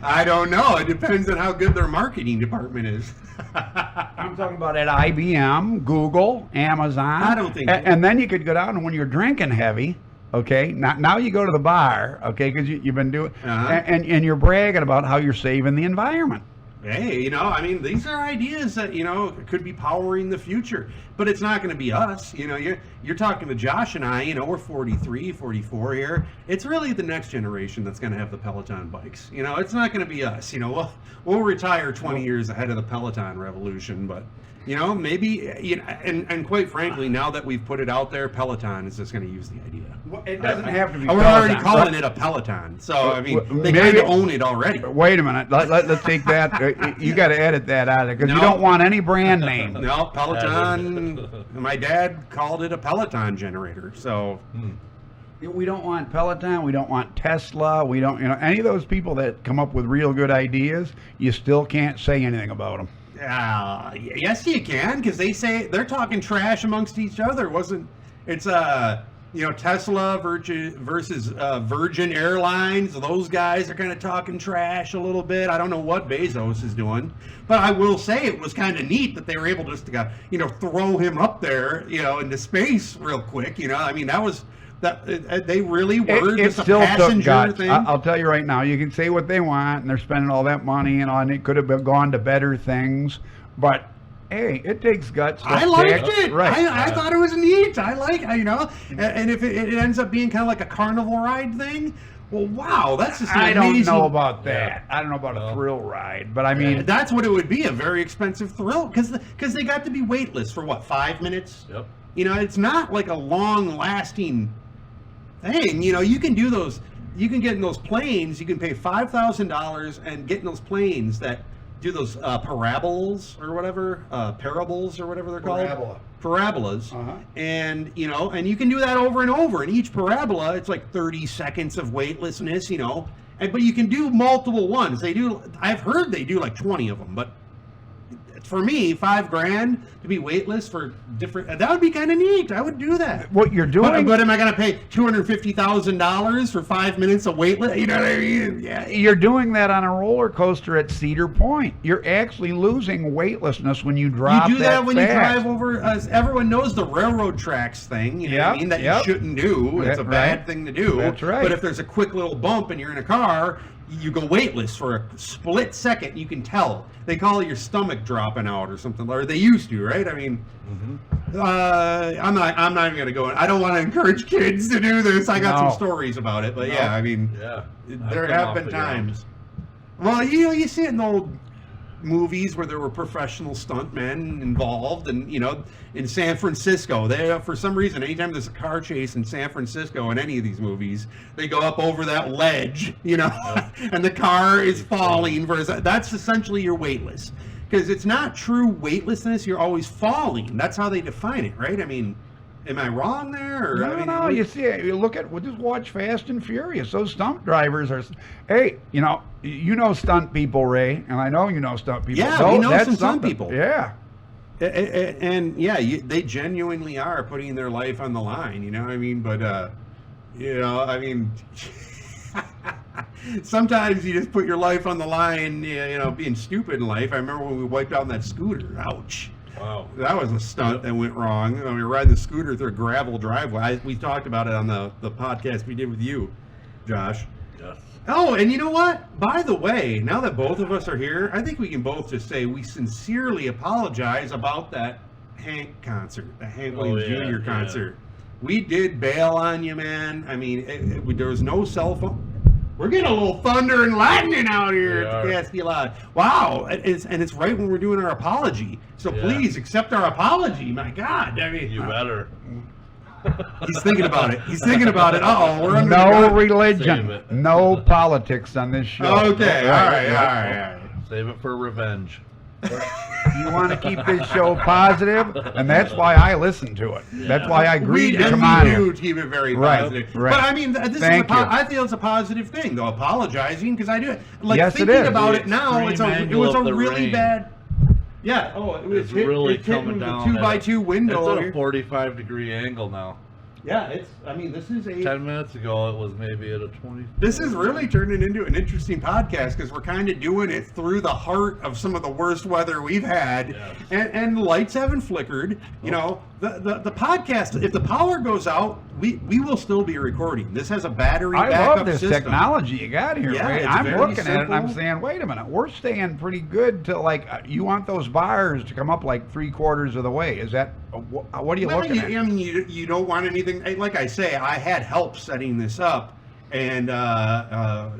I don't know. It depends on how good their marketing department is. I'm talking about at IBM, Google, Amazon. I don't think. And then you could go down, and when you're drinking heavy, okay, now you go to the bar, okay, because you've been doing, and you're bragging about how you're saving the environment. Hey, you know, I mean, these are ideas that, you know, could be powering the future, but it's not going to be us. You know, you're talking to Josh and I, you know, we're 43, 44 here. It's really the next generation that's going to have the Peloton bikes. You know, it's not going to be us. You know, we'll retire 20 years ahead of the Peloton revolution, but, you know, maybe, you know, and quite frankly, now that we've put it out there, Peloton is just going to use the idea. Well, it doesn't have to be. We're already calling it a Peloton, so I mean, they kind of own it already. Wait a minute, let's take that. You got to edit that out of it, because you don't want any brand name. No, Peloton. My dad called it a Peloton generator, so. We don't want Peloton. We don't want Tesla. We don't, you know, any of those people that come up with real good ideas. You still can't say anything about them. Yes, you can, because they're talking trash amongst each other. It's you know, Tesla versus Virgin Airlines. Those guys are kind of talking trash a little bit. I don't know what Bezos is doing, but I will say it was kind of neat that they were able just to, you know, throw him up there, you know, into space real quick. You know, I mean, they really were just a passenger thing. I'll tell you right now, you can say what they want, and they're spending all that money, and it could have gone to better things, but hey, it takes guts. I liked it. Right. I thought it was neat. You know, and if it ends up being kind of like a carnival ride thing, well, wow, that's just amazing. I don't know about that. I don't know about a thrill ride, but I mean, that's what it would be, a very expensive thrill, because they got to be weightless for what, 5 minutes? Yep. You know, it's not like a long-lasting thing. You know, you can do those. You can get in those planes. You can pay $5,000 and get in those planes that do those parabolas or whatever, parables or whatever they're called. Parabolas. And, you know, and you can do that over and over. And each parabola, it's like 30 seconds of weightlessness, you know. But you can do multiple ones. I've heard they do like 20 of them, but for me, $5,000 to be weightless for different, that would be kind of neat. I would do that. What you're doing, but am I going to pay $250,000 for 5 minutes of weightless? You know what I mean? Yeah. You're doing that on a roller coaster at Cedar Point. You're actually losing weightlessness when you drop. You do that when you drive over. Everyone knows the railroad tracks thing. You know what I mean? That you shouldn't do. It's a bad thing to do. That's right. But if there's a quick little bump and you're in a car, you go weightless for a split second. You can tell. They call it your stomach dropping out or something, or they used to, right? I mean, I'm not even going to go in. I don't want to encourage kids to do this. I got some stories about it, but yeah, I mean, there have been times. Well, you know, you see it in old movies where there were professional stuntmen involved, and you know, in San Francisco, they for some reason, anytime there's a car chase in San Francisco in any of these movies, they go up over that ledge, you know, and the car is falling. That's essentially your weightless, because it's not true weightlessness. You're always falling. That's how they define it, right? I mean, am I wrong there? Or, no. You see, you look at, just watch Fast and Furious. Those stunt drivers are, hey, you know stunt people, Ray, and I know you know stunt people. Yeah, we know some stunt people. Yeah. And yeah, they genuinely are putting their life on the line, you know what I mean? But, you know, I mean, sometimes you just put your life on the line, you know, being stupid in life. I remember when we wiped out that scooter. Ouch. Wow. That was a stunt that went wrong. We were riding the scooter through a gravel driveway. We talked about it on the podcast we did with you, Josh. Yes. Oh, and you know what? By the way, now that both of us are here, I think we can both just say we sincerely apologize about that Hank concert, the Hank Williams Jr. concert. We did bail on you, man. I mean, there was no cell phone. We're getting a little thunder and lightning out here at the KASKI Lodge. Wow, and it's right when we're doing our apology. So please accept our apology. My God, I mean, you better. He's thinking about it. He's thinking about it. We're under no religion, no politics on this show. Okay, all right. Save it for revenge. You want to keep this show positive, and that's why I listen to it. That's why I agreed to come on here. We do keep it very positive. Right. But I mean, I feel it's a positive thing, though. Apologizing, because I do it. Like, yes, thinking about it now, it was a really bad. Yeah. Oh, it was really coming down. The 2x2 window. It's at a 45-degree angle now. Yeah, this is 10 minutes ago, it was maybe at a 20. This is really turning into an interesting podcast because we're kind of doing it through the heart of some of the worst weather we've had, yes. and the lights haven't flickered. You know, the podcast, if the power goes out, we will still be recording. This has a battery backup system. I love this technology you got here, yeah, Ray. I'm looking at it and I'm saying, wait a minute, we're staying pretty good to you want those bars to come up like 3/4 of the way. Is that, what are you looking at? I mean, you don't want anything, like I say, I had help setting this up, and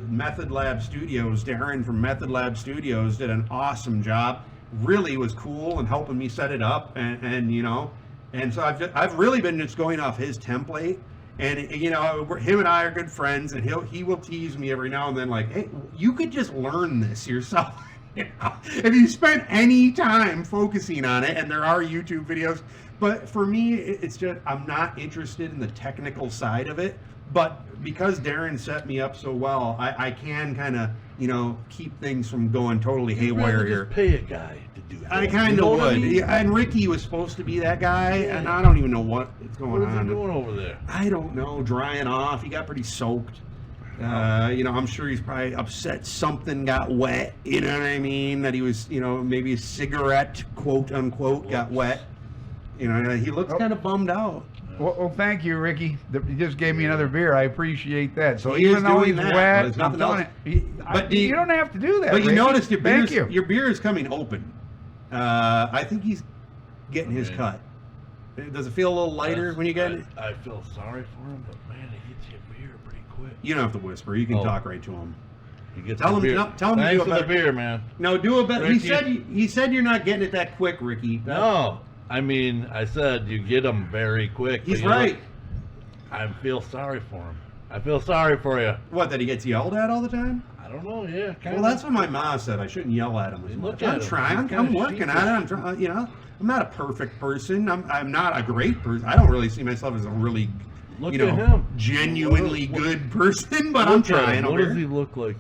Method Lab Studios, Darren from Method Lab Studios did an awesome job. Really was cool and helping me set it up, and you know, and so I've really been just going off his template, and you know, him and I are good friends, and he will tease me every now and then like, hey, you could just learn this yourself. You know, if you spend any time focusing on it, and there are YouTube videos, but for me, it's just, I'm not interested in the technical side of it. But because Darren set me up so well, I can kind of, you know, keep things from going totally haywire here. Just pay a guy to do that. I kind of would. I mean? Yeah, and Ricky was supposed to be that guy, and I don't even know what is going on. What is he doing over there? I don't know. Drying off. He got pretty soaked. You know, I'm sure he's probably upset something got wet. You know what I mean? That he was, you know, maybe a cigarette, quote unquote, got wet. You know, he looks kind of bummed out. Well, thank you, Ricky. You just gave me another beer. I appreciate that. So even though he's wet, I'm telling you, but you don't have to do that. But you Ricky. noticed your beer is coming open. I think he's getting his cut. Does it feel a little lighter when you get it? I feel sorry for him, but man, he gets you beer pretty quick. You don't have to whisper. You can talk right to him. Tell him to do a better beer, man. No, do a better. He said you're not getting it that quick, Ricky. No. I mean, I said you get them very quick. He's right. I feel sorry for him. I feel sorry for you. What, that he gets yelled at all the time? I don't know, yeah. Well, that's what my mom said. I shouldn't yell at him as much. I'm trying. I'm working on it. I'm trying. You know, I'm not a perfect person. I'm not a great person. I don't really see myself as a really, genuinely good person, but I'm trying. What does he look like?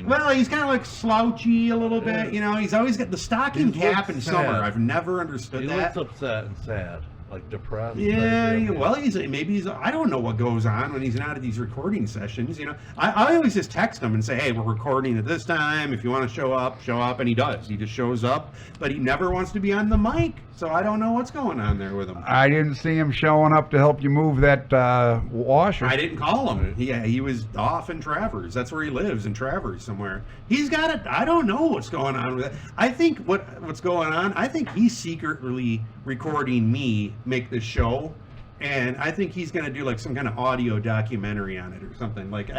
Well, he's kind of like slouchy a little bit. You know, he's always got the stocking cap in summer. I've never understood that. He looks upset and sad, like depressed. Yeah, well, he's I don't know what goes on when he's not at these recording sessions. You know, I always just text him and say, hey, we're recording at this time. If you want to show up, and he does. He just shows up, but he never wants to be on the mic. So I don't know what's going on there with him. I didn't see him showing up to help you move that washer. I didn't call him. He was off in Travers. That's where he lives, in Travers somewhere. He's got it. I don't know what's going on with it. I think what's going on, I think he's secretly recording me make this show. And I think he's going to do like some kind of audio documentary on it or something. Like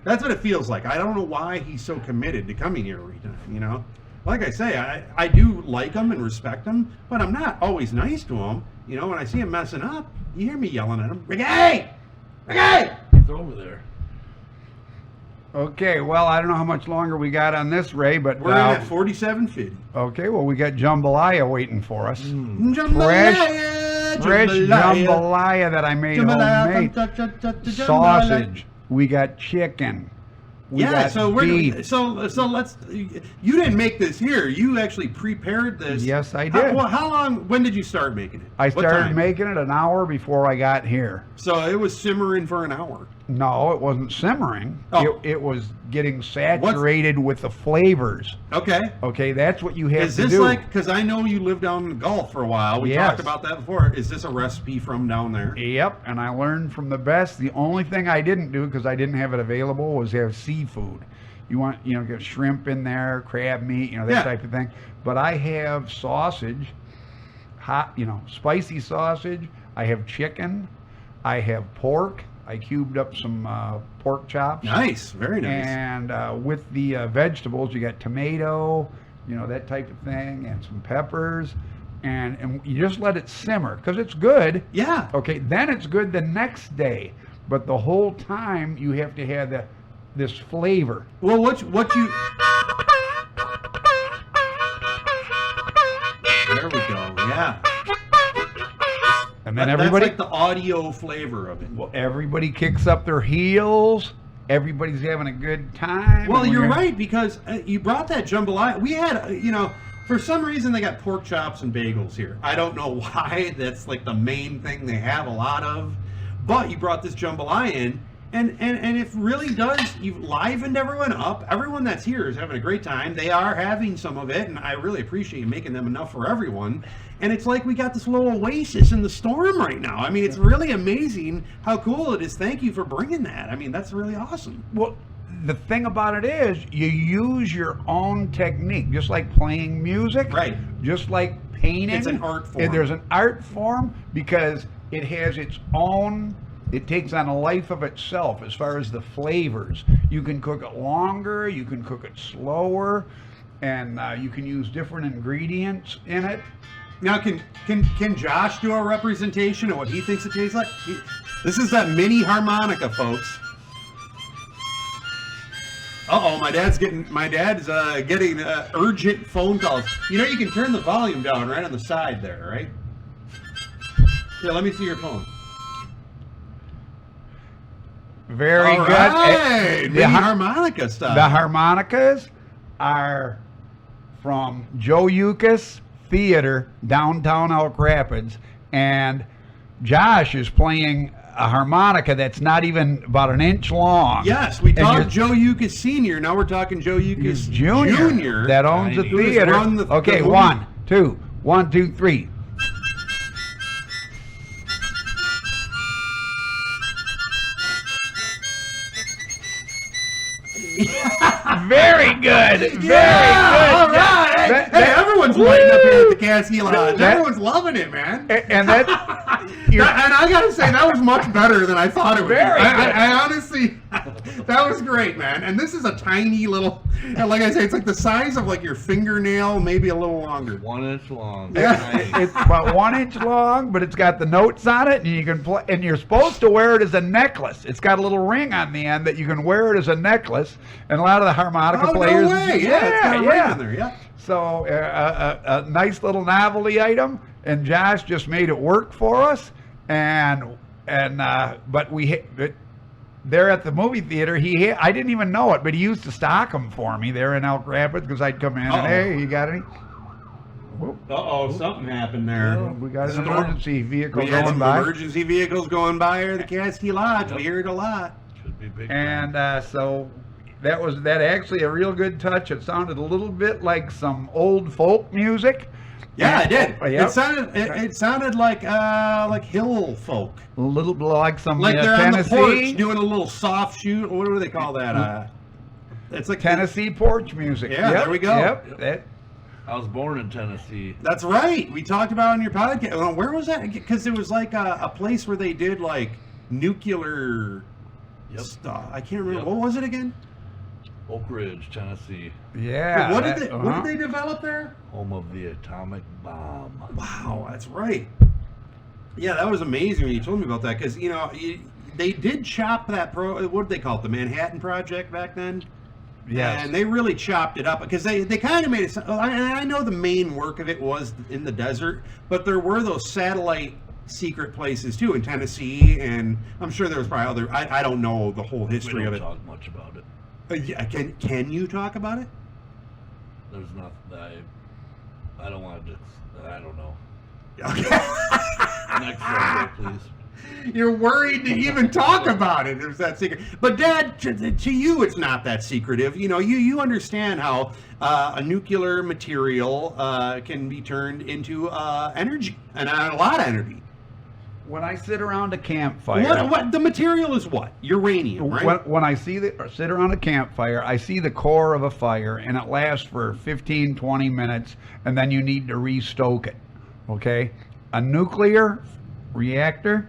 that's what it feels like. I don't know why he's so committed to coming here every time, you know? Like I say, I do like him and respect him, but I'm not always nice to him. You know, when I see him messing up, you hear me yelling at him, Ricky! Ricky! He's over there. Okay, well, I don't know how much longer we got on this, Ray, but we're in at 47.50. Okay, well, we got jambalaya waiting for us. Jambalaya, fresh jambalaya that I made homemade. Sausage. We got chicken. So let's. You didn't make this here. You actually prepared this. Yes, I did. How long? When did you start making it? I started making it an hour before I got here. So it was simmering for an hour. No, it wasn't simmering. Oh. It was getting saturated with the flavors. Okay. Okay, that's what you have to do. Is this like, because I know you lived down in the Gulf for a while. We talked about that before. Is this a recipe from down there? Yep, and I learned from the best. The only thing I didn't do, because I didn't have it available, was have seafood. You want, get shrimp in there, crab meat, that type of thing. But I have sausage, hot, spicy sausage. I have chicken. I have pork. I cubed up some pork chops. Nice, very nice. And with the vegetables, you got tomato, that type of thing, and some peppers. and you just let it simmer because it's good. Yeah. Okay, then it's good the next day, but the whole time you have to have this flavor. Well, what you? There we go. Yeah. And then everybody, that's like the audio flavor of it. Well, everybody kicks up their heels. Everybody's having a good time. Well, you're right, because you brought that jambalaya. We had, for some reason they got pork chops and bagels here. I don't know why. That's like the main thing they have a lot of. But you brought this jambalaya in, and it really does. You've livened everyone up. Everyone that's here is having a great time. They are having some of it, and I really appreciate you making them enough for everyone. And it's like we got this little oasis in the storm right now. I mean, it's really amazing how cool it is. Thank you for bringing that. I mean, that's really awesome. Well, the thing about it is you use your own technique, just like playing music. Right. Just like painting. It's an art form. There's an art form because it has its own, it takes on a life of itself as far as the flavors. You can cook it longer, you can cook it slower, and you can use different ingredients in it. Now, can Josh do a representation of what he thinks it tastes like? This is that mini harmonica, folks. My dad's getting urgent phone calls. You can turn the volume down right on the side there, right? Here, let me see your phone. Very All good. Right. The harmonica stuff. The harmonicas are from Joe Yukas Theater, downtown Elk Rapids, and Josh is playing a harmonica that's not even about an inch long. Yes, we talked Joe Yukas Sr. Now we're talking Joe Yukas Jr. that owns the theater. Okay, one, two, three. Very good. Very good. All right. Hey, everyone's lighting up here at the KASKI Lodge. Everyone's loving it, man. And that. And I gotta say, that was much better than I thought it would be. I honestly, that was great, man. And this is a tiny little, like I say, it's like the size of like your fingernail, maybe a little longer. 1 inch long. Yeah. It's about 1 inch long, but it's got the notes on it, and you can play. And you're supposed to wear it as a necklace. It's got a little ring on the end that you can wear it as a necklace. And a lot of the harmonica players, no way. Yeah, it's got a ring on there. Yeah. So a nice little novelty item, and Josh just made it work for us. But there at the movie theater, I didn't even know it, but he used to stock them for me there in Elk Rapids because I'd come in and, hey, you got any? Something happened there. We got an emergency vehicle going some by. Emergency vehicles going by here at the KASKI Lodge. We hear it a lot. Should be big. And so that actually a real good touch. It sounded a little bit like some old folk music. Yeah, it did. Yep. It sounded like hill folk. A little bit like some they're Tennessee. on the porch doing a little soft shoot. What do they call that? It's like Tennessee porch music. Yeah, there we go. Yep. I was born in Tennessee. That's right. We talked about it on your podcast. Where was that? Because it was like a place where they did like nuclear stuff. I can't remember. What was it again? Oak Ridge, Tennessee. Yeah. What did they develop there? Home of the atomic bomb. Wow, that's right. Yeah, that was amazing when you told me about that because they did chop that what did they call it? The Manhattan Project back then. Yes. And they really chopped it up because they kind of made it. And I know the main work of it was in the desert, but there were those satellite secret places too in Tennessee, and I'm sure there was probably other. I don't know the whole history of it. We don't talk much about it. Can you talk about it? There's nothing. I don't want to. I don't know. Okay. Next subject, please. You're worried to even talk about it. It's that secret. But Dad, to you, it's not that secretive. You understand how a nuclear material can be turned into energy, and a lot of energy. When I sit around a campfire, what the material is? What uranium, right? When I sit around a campfire, I see the core of a fire, and it lasts for 15, 20 minutes, and then you need to restoke it. Okay, a nuclear reactor,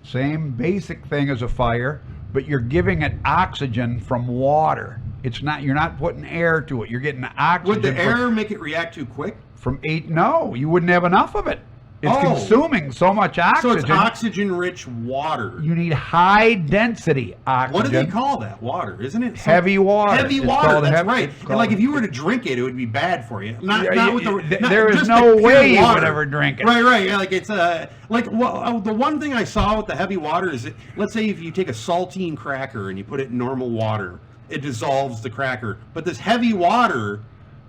same basic thing as a fire, but you're giving it oxygen from water. It's not. You're not putting air to it. You're getting oxygen. Would the air make it react too quick? From 8, no, you wouldn't have enough of it. It's consuming so much oxygen. So it's oxygen-rich water. You need high-density oxygen. What do they call that water? Isn't it heavy water? Heavy water. That's right. And like if you were to drink it, it would be bad for you. There is no way you would ever drink it. Right. Yeah, like it's the one thing I saw with the heavy water is let's say if you take a saltine cracker and you put it in normal water, it dissolves the cracker. But this heavy water.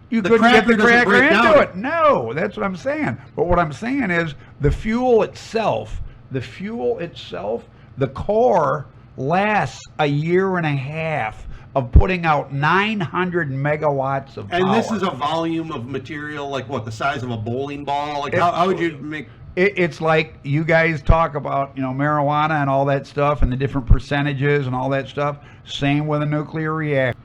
You couldn't get the cracker into it. No, that's what I'm saying. But what I'm saying is the fuel itself, the core lasts a year and a half of putting out 900 megawatts of power. And this is a volume of material like what, the size of a bowling ball? Like how would you make... It's like you guys talk about, marijuana and all that stuff and the different percentages and all that stuff. Same with a nuclear reactor.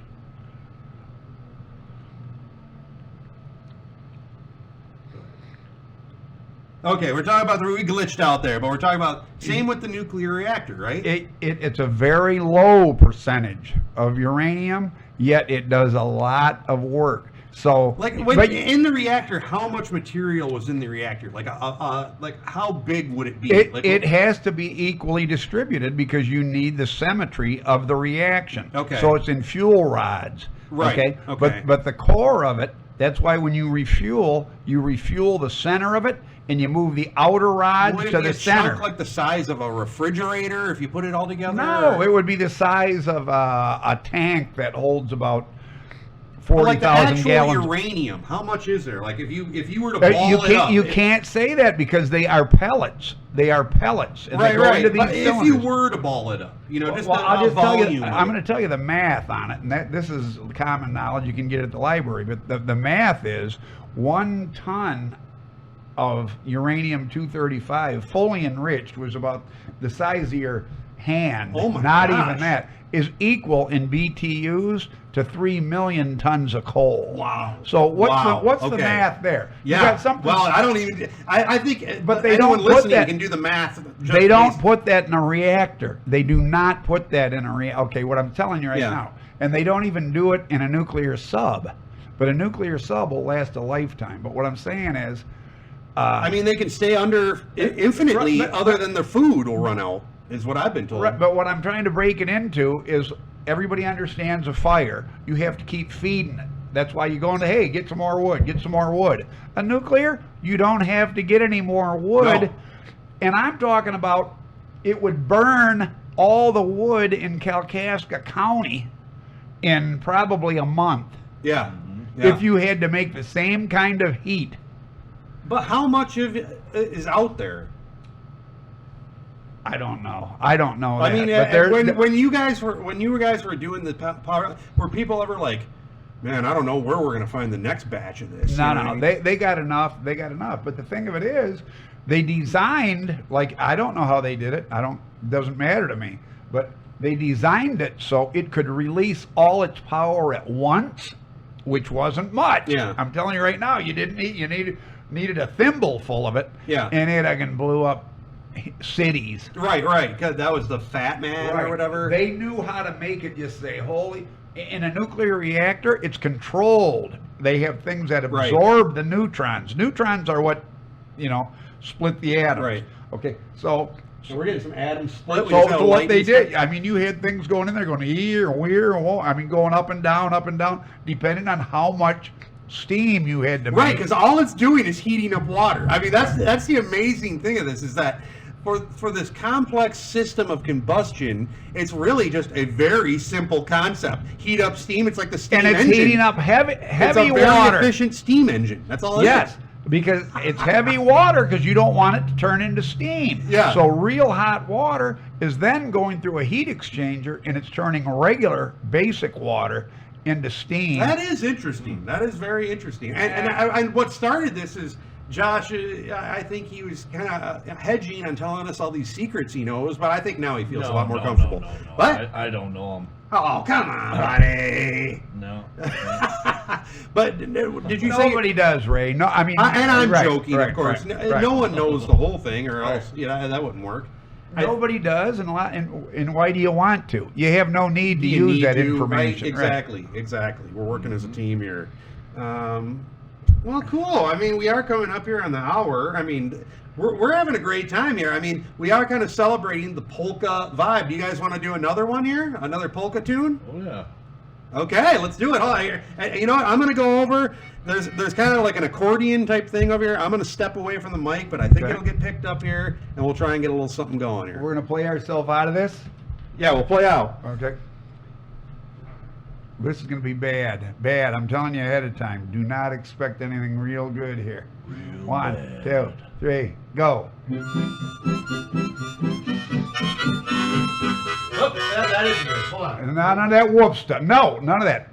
Okay, we're talking about we glitched out there, but we're talking about same with the nuclear reactor, right? It's a very low percentage of uranium, yet it does a lot of work. So, in the reactor, how much material was in the reactor? Like how big would it be? It has to be equally distributed because you need the symmetry of the reaction. Okay. So it's in fuel rods. Right. Okay. But the core of it, that's why when you refuel the center of it, and you move the outer rods to the center. Chunk like the size of a refrigerator if you put it all together? No, it would be the size of a tank that holds about 40,000 gallons. Like uranium, how much is there? Like if you were to ball it up. You can't say that because they are pellets. They are pellets. And right. Into these if you were to ball it up, I'll just tell you. I'm going to tell you the math on it, and this is common knowledge. You can get it at the library, but the math is 1 ton of uranium-235 fully enriched was about the size of your hand. Oh my not gosh. even that is equal in BTUs to 3 million tons of coal. Wow. So what's the math there? Yeah. You got something. Well, I don't even. I think. But they anyone don't put listening that. Can do the math. They don't put that in a reactor. They do not put that in a reactor. Okay, what I'm telling you right now, and they don't even do it in a nuclear sub. But a nuclear sub will last a lifetime. But what I'm saying is. I mean, they can stay under infinitely, other than their food will run out, is what I've been told. Right, but what I'm trying to break it into is everybody understands a fire. You have to keep feeding it. That's why you go into, hey, get some more wood, get some more wood. A nuclear, you don't have to get any more wood. No. And I'm talking about it would burn all the wood in Kalkaska County in probably a month. Yeah. If you had to make the same kind of heat. But how much of it is out there? I don't know. I don't know. I mean, when you guys were doing the power, were people ever like, man, I don't know where we're going to find the next batch of this? No. They got enough. They got enough. But the thing of it is, they designed, like, I don't know how they did it. Doesn't matter to me. But they designed it so it could release all its power at once, which wasn't much. Yeah. I'm telling you right now, you needed a thimble full of it. Yeah. And it again blew up cities. Right. Because that was the Fat Man or whatever. They knew how to make it just say, holy. In a nuclear reactor, it's controlled. They have things that absorb the neutrons. Neutrons are what, split the atoms. Right. Okay. So we're getting some atom split. So what they did, I mean, you had things going in there going here and where and I mean, going up and down, depending on how much steam you had to make. Right, because all it's doing is heating up water. I mean, that's the amazing thing of this is that for this complex system of combustion, it's really just a very simple concept. Heat up steam. It's like the steam engine. And it's heating up heavy it's a very water. Efficient steam engine. That's all it is. Yes, because it's heavy water because you don't want it to turn into steam. Yeah. So real hot water is then going through a heat exchanger and it's turning regular basic water into steam. That is interesting. That is very interesting. And what started this is Josh. I think he was kind of hedging and telling us all these secrets he knows, but I think now he feels a lot more comfortable. No. What? I don't know him. Oh, come on, buddy. No. But did you say nobody does, Ray? No, I mean, and I'm joking, of course. Right. No one knows the whole thing, or else that wouldn't work. Nobody does, and why do you want to? You have no need to use that information. Right? Exactly. We're working as a team here. Well, cool. I mean, we are coming up here on the hour. I mean, we're having a great time here. I mean, we are kind of celebrating the polka vibe. Do you guys want to do another one here? Another polka tune? Oh, yeah. Okay, let's do it. You know what? I'm going to go over. There's kind of like an accordion type thing over here. I'm going to step away from the mic, but I think it'll get picked up here, and we'll try and get a little something going here. We're going to play ourselves out of this? Yeah, we'll play out. Okay. This is going to be bad. Bad. I'm telling you ahead of time. Do not expect anything real good here. Real 1, bad. 2, 3, go. Oh, that is good. Hold on. None of that whoop stuff. No, none of that.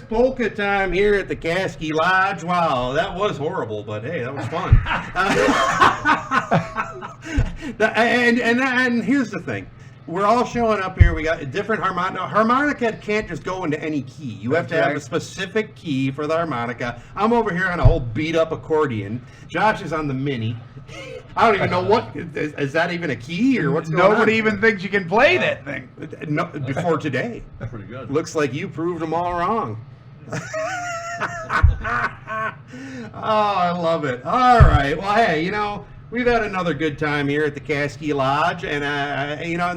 Polka time here at the KASKI Lodge. Wow, that was horrible, but hey, that was fun. And here's the thing. We're all showing up here. We got a different harmonica. Harmonica can't just go into any key. You have to have a specific key for the harmonica. I'm over here on a whole beat-up accordion. Josh is on the mini. I don't even know what is that even a key or what's going on? Nobody even thinks you can play that thing. No, before today. Pretty good. Looks like you proved them all wrong. Oh, I love it. All right. Well, hey, you know, we've had another good time here at the KASKI Lodge, and you know,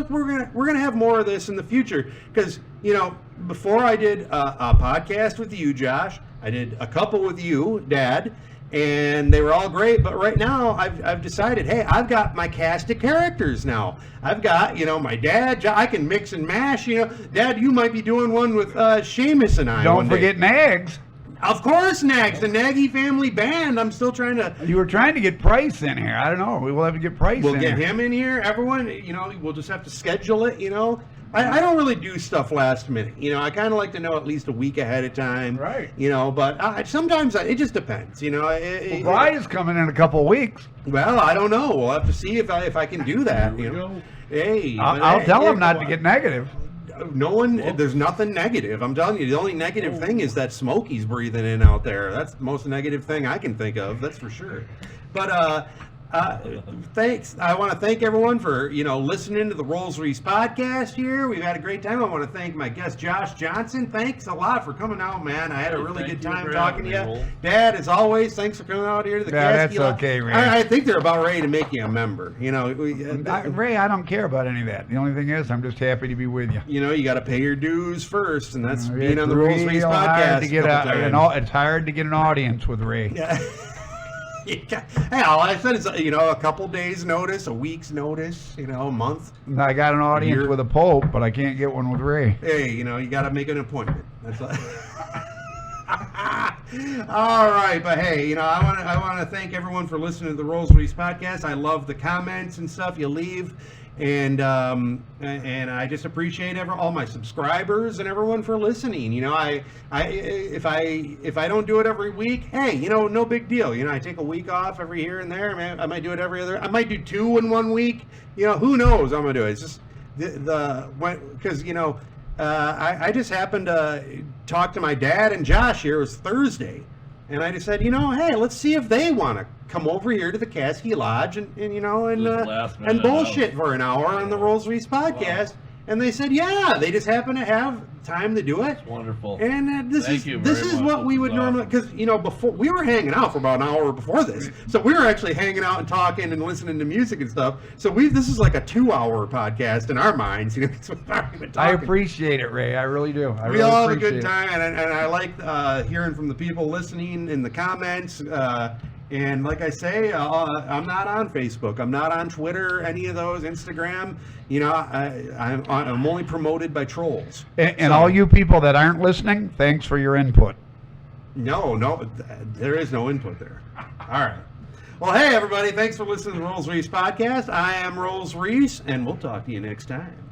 we're gonna have more of this in the future because you know, before I did a podcast with you, Josh, I did a couple with you, Dad, and they were all great. But right now, I've decided, hey, I've got my cast of characters now. I've got, you know, my dad. I can mix and mash. You know, Dad, you might be doing one with Seamus and I. Don't forget Nags. Of course, Nags, the Nagy family band. I'm still trying to. You were trying to get Price in here. I don't know. We will have to get Price in here. We'll get him in here. Everyone, you know, we'll just have to schedule it. You know, I don't really do stuff last minute. You know, I kind of like to know at least a week ahead of time. Right. You know, but sometimes it just depends. You know, Brian's coming in a couple of weeks. Well, I don't know. We'll have to see if I can do that. You know, hey, I'll tell him not to get negative. No one, there's nothing negative. I'm telling you, the only negative thing is that smoke he's breathing in out there. That's the most negative thing I can think of. That's for sure. But thanks. I want to thank everyone for, you know, listening to the Rollsreece podcast here. We've had a great time. I want to thank my guest, Josh Johnson. Thanks a lot for coming out, man. I had a really good time talking to you. Dad, as always, thanks for coming out here to the KASKI. That's okay, Ray. I think they're about ready to make you a member. You know, Ray, I don't care about any of that. The only thing is, I'm just happy to be with you. You know, you got to pay your dues first, and that's being on the Rollsreece podcast. It's hard to get an audience with Ray. Yeah. Hey, all I said is, you know, a couple days notice, a week's notice, you know, a month. I got an audience with a Pope, but I can't get one with Ray. Hey, you know, you got to make an appointment. That's all. All right, but hey, you know, I want to thank everyone for listening to the Rollsreece podcast. I love the comments and stuff you leave. And I just appreciate all my subscribers and everyone for listening. You know, if I don't do it every week, hey, you know, no big deal. You know, I take a week off every here and there. I might do it every other. I might do 2 in 1 week. You know, who knows? I'm gonna do it. It's just because you know, I just happened to talk to my dad and Josh here. It was Thursday, and I just said, you know, hey, let's see if they want to come over here to the KASKI Lodge and you know and bullshit for an hour on the Rollsreece podcast. Wow. And they said, yeah, they just happen to have time to do it. That's wonderful. And this is what we would normally, because you know, before we were hanging out for about an hour before this, so we were actually hanging out and talking and listening to music and stuff. So this is like a 2-hour podcast in our minds. You know, I appreciate it, Ray. I really do. We all have a good time, and I like hearing from the people listening in the comments. And like I say, I'm not on Facebook. I'm not on Twitter, any of those, Instagram. You know, I'm only promoted by trolls. And all you people that aren't listening, thanks for your input. No, there is no input there. All right. Well, hey, everybody, thanks for listening to the Rollsreece podcast. I am Rollsreece, and we'll talk to you next time.